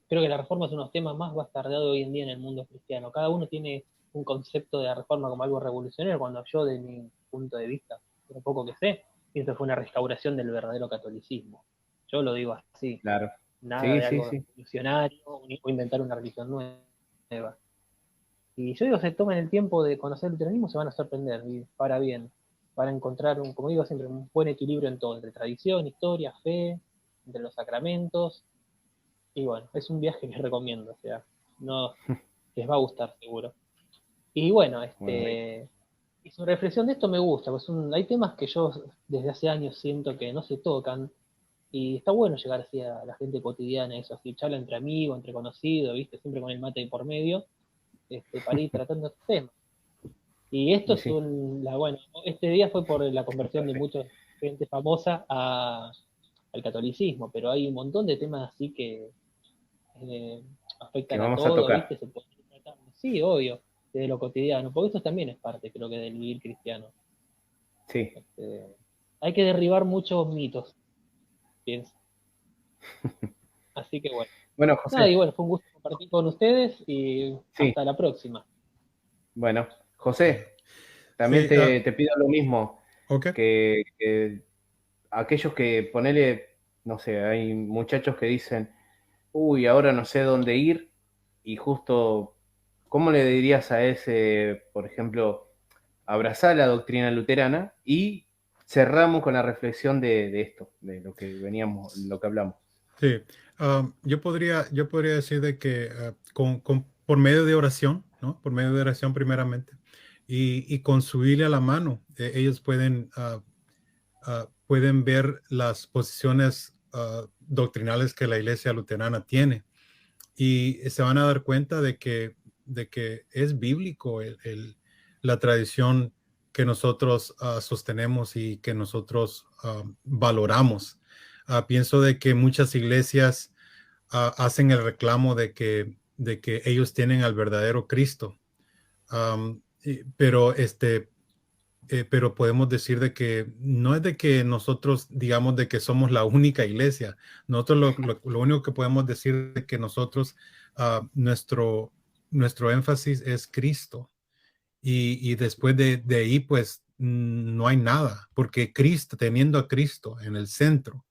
creo que la reforma es uno de los temas más bastardeados hoy en día en el mundo cristiano. Cada uno tiene un concepto de la reforma como algo revolucionario, cuando yo, de mi punto de vista, de lo poco que sé, pienso que fue una restauración del verdadero catolicismo. Yo lo digo así. Claro. Nada de algo revolucionario o inventar una religión nueva. Y yo digo, se tomen el tiempo de conocer el luteranismo, se van a sorprender, y para bien. Para encontrar, como digo siempre, un buen equilibrio en todo, entre tradición, historia, fe, entre los sacramentos. Y bueno, es un viaje que recomiendo. O sea, no les va a gustar seguro. Y bueno, Bueno, y su reflexión de esto me gusta, pues hay temas que yo desde hace años siento que no se tocan, y está bueno llegar así a la gente cotidiana, eso, así, charla entre amigos, entre conocidos, ¿viste? Siempre con el mate por medio, para ir tratando estos temas. Y esto y es sí, bueno, este día fue por la conversión de mucha gente famosa al catolicismo, pero hay un montón de temas así que eh, que afectan a vamos a todo, tocar. ¿viste? Se puede tratar. Sí, obvio, de lo cotidiano, porque esto también es parte, creo que, del vivir cristiano. Sí. Hay que derribar muchos mitos, pienso. Así que bueno. Bueno, Nada, y José, bueno, fue un gusto compartir con ustedes y sí, hasta la próxima. bueno, José, también Sí, te pido lo mismo, ok. que aquellos que ponele, no sé, hay muchachos que dicen, uy, ahora no sé dónde ir, y justo, ¿cómo le dirías a ese, por ejemplo, abrazar la doctrina luterana y cerramos con la reflexión de esto, de lo que veníamos, lo que hablamos? Sí, yo podría decir de que por medio de oración, ¿no? Por medio de oración primeramente, y con su Biblia a la mano, ellos pueden ver las posiciones doctrinales que la Iglesia Luterana tiene y se van a dar cuenta de que es bíblico la tradición que nosotros sostenemos y que nosotros valoramos. Pienso de que muchas iglesias hacen el reclamo de que ellos tienen al verdadero Cristo. Pero podemos decir de que no es de que nosotros digamos de que somos la única iglesia. Nosotros lo único que podemos decir es que nosotros, nuestro énfasis es Cristo. Y después de ahí, pues no hay nada, porque Cristo, teniendo a Cristo en el centro,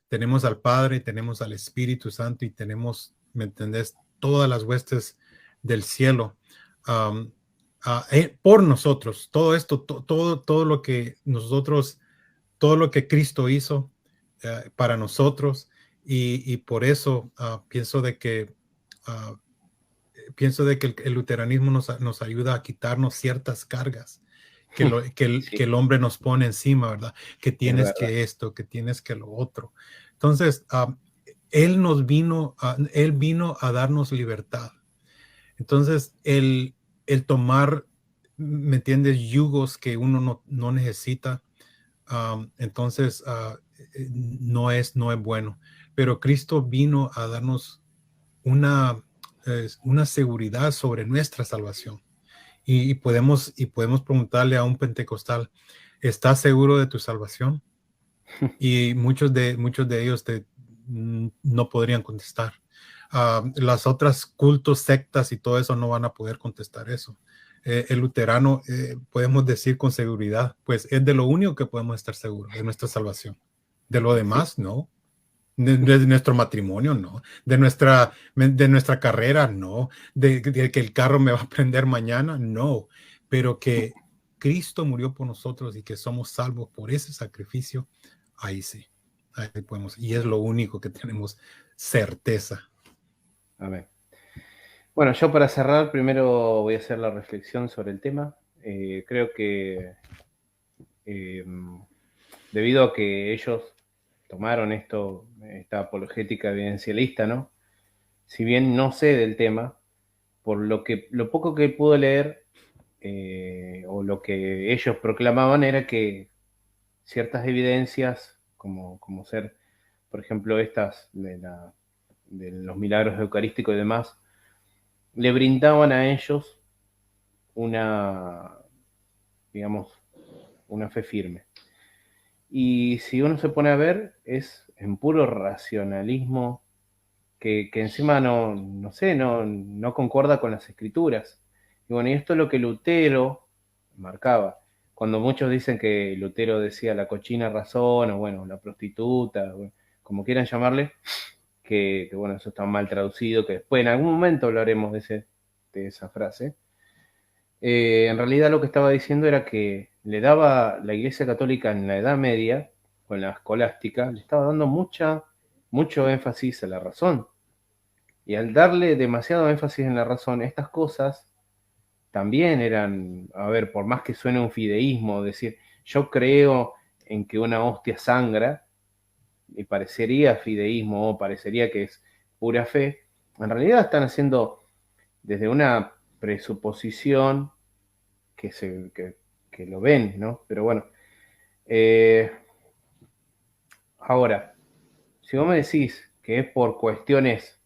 tenemos al Padre, tenemos al Espíritu Santo y tenemos, ¿me entendés? Todas las huestes del cielo um, por nosotros. Todo esto, todo lo que nosotros, todo lo que Cristo hizo para nosotros y por eso uh, pienso de que el luteranismo nos ayuda a quitarnos ciertas cargas que Sí, el hombre nos pone encima, ¿verdad? Que es tienes verdad. que esto, que tienes que lo otro. Entonces, él vino a darnos libertad. Entonces, el tomar, ¿me entiendes? Yugos que uno no necesita, entonces no es bueno. Pero Cristo vino a darnos una, una seguridad sobre nuestra salvación. Y podemos preguntarle a un pentecostal, ¿estás seguro de tu salvación? Y muchos de ellos no podrían contestar. Las otras cultos, sectas y todo eso no van a poder contestar eso. El luterano, podemos decir con seguridad, pues es de lo único que podemos estar seguros, de nuestra salvación. De lo Sí, demás, no. De nuestro matrimonio, no. De nuestra carrera, no. De que el carro me va a prender mañana, no. Pero que Cristo murió por nosotros y que somos salvos por ese sacrificio, ahí sí. Ahí podemos. Y es lo único que tenemos certeza. amén. Bueno, yo para cerrar, primero voy a hacer la reflexión sobre el tema. Creo que eh, debido a que ellos tomaron esta apologética evidencialista, ¿no? Si bien no sé del tema, por lo poco que pude leer, o lo que ellos proclamaban era que ciertas evidencias, como ser, por ejemplo, estas de los milagros eucarísticos y demás, le brindaban a ellos una, digamos, una fe firme. Y si uno se pone a ver, es en puro racionalismo que encima no sé, no concuerda con las escrituras. Y bueno, y esto es lo que Lutero marcaba. Cuando muchos dicen que Lutero decía la cochina razón, o bueno, la prostituta, bueno, como quieran llamarle, que bueno, eso está mal traducido, que después en algún momento hablaremos de esa frase. En realidad lo que estaba diciendo era que le daba la Iglesia Católica en la Edad Media, con la escolástica, le estaba dando mucho énfasis a la razón. Y al darle demasiado énfasis en la razón, estas cosas también eran, a ver, por más que suene un fideísmo, decir, yo creo en que una hostia sangra, y parecería fideísmo o parecería que es pura fe, en realidad están haciendo desde una presuposición que lo ven, ¿no? Pero bueno, ahora, si vos me decís que es por cuestiones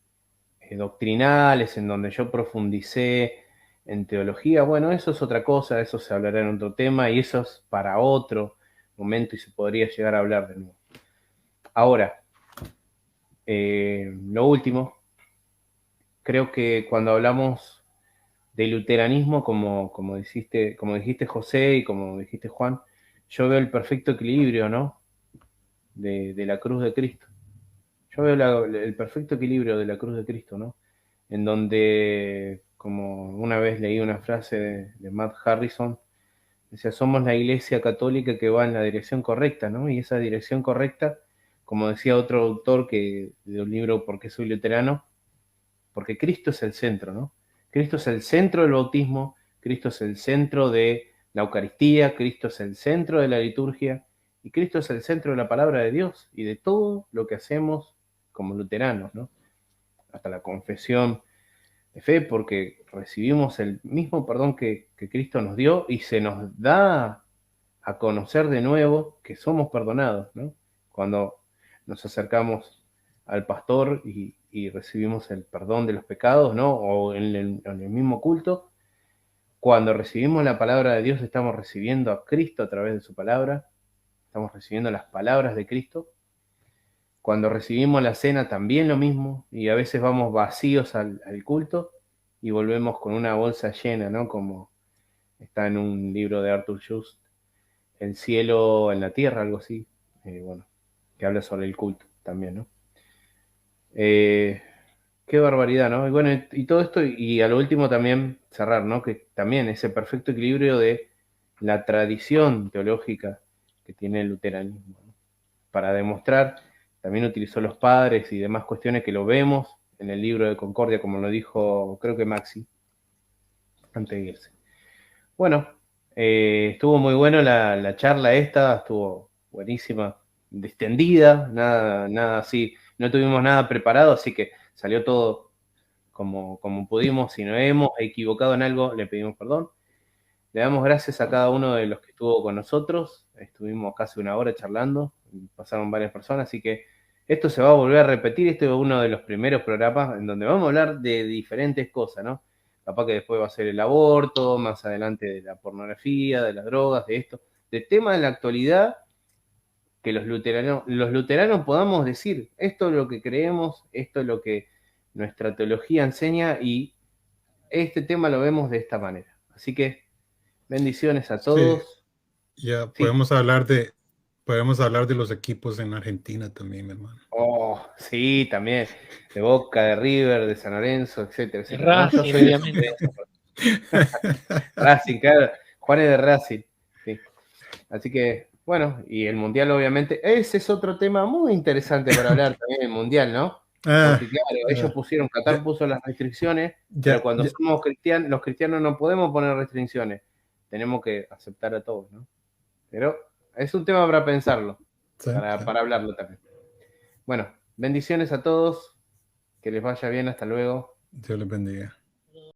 doctrinales, en donde yo profundicé en teología, bueno, eso es otra cosa, eso se hablará en otro tema y eso es para otro momento y se podría llegar a hablar de nuevo. Ahora, lo último, creo que cuando hablamos de luteranismo, como dijiste José y como dijiste Juan, yo veo el perfecto equilibrio, ¿no? De la cruz de Cristo. Yo veo el perfecto equilibrio de la cruz de Cristo, ¿no? En donde, como una vez leí una frase de Matt Harrison, decía, somos la iglesia católica que va en la dirección correcta, ¿no? Y esa dirección correcta, como decía otro autor de un libro ¿Por qué soy luterano? Porque Cristo es el centro, ¿no? Cristo es el centro del bautismo, Cristo es el centro de la Eucaristía, Cristo es el centro de la liturgia, y Cristo es el centro de la palabra de Dios y de todo lo que hacemos como luteranos, ¿no? Hasta la confesión de fe, porque recibimos el mismo perdón que Cristo nos dio y se nos da a conocer de nuevo que somos perdonados, ¿no? Cuando nos acercamos al pastor y recibimos el perdón de los pecados, ¿no? O en el mismo culto, cuando recibimos la palabra de Dios estamos recibiendo a Cristo a través de su palabra, estamos recibiendo las palabras de Cristo. Cuando recibimos la cena también lo mismo, y a veces vamos vacíos al culto y volvemos con una bolsa llena, ¿no? Como está en un libro de Arthur Just, El cielo en la tierra, algo así, bueno, que habla sobre el culto también, ¿no? Qué barbaridad, ¿no? Y bueno, y todo esto, y a lo último también cerrar, ¿no? Que también ese perfecto equilibrio de la tradición teológica que tiene el luteranismo, ¿no? Para demostrar, también utilizó los padres y demás cuestiones que lo vemos en el libro de Concordia, como lo dijo, creo que Maxi, antes de irse. Bueno, estuvo muy bueno la charla esta, estuvo buenísima, distendida, nada así, no tuvimos nada preparado, así que salió todo como pudimos. Si nos hemos equivocado en algo, le pedimos perdón. Le damos gracias a cada uno de los que estuvo con nosotros, estuvimos casi una hora charlando, pasaron varias personas, así que esto se va a volver a repetir, este es uno de los primeros programas en donde vamos a hablar de diferentes cosas, ¿no? Capaz que después va a ser el aborto, más adelante de la pornografía, de las drogas, de esto, de temas de la actualidad, que los luteranos podamos decir, esto es lo que creemos, esto es lo que nuestra teología enseña y este tema lo vemos de esta manera. Así que bendiciones a todos. Sí, ya Sí. podemos hablar de los equipos en Argentina también, mi hermano. Oh, sí, también. De Boca, de River, de San Lorenzo, etcétera, De etcétera. No, yo Racing, soy de obviamente. Racing, claro. Juan es de Racing. Sí. Así que, bueno, y el Mundial, obviamente. Ese es otro tema muy interesante para hablar también, el Mundial, ¿no? Porque, claro, ellos pusieron, Qatar puso las restricciones, pero cuando somos cristianos, los cristianos no podemos poner restricciones. Tenemos que aceptar a todos, ¿no? Pero es un tema para pensarlo, para hablarlo también. Bueno, bendiciones a todos, que les vaya bien, hasta luego. Dios les bendiga.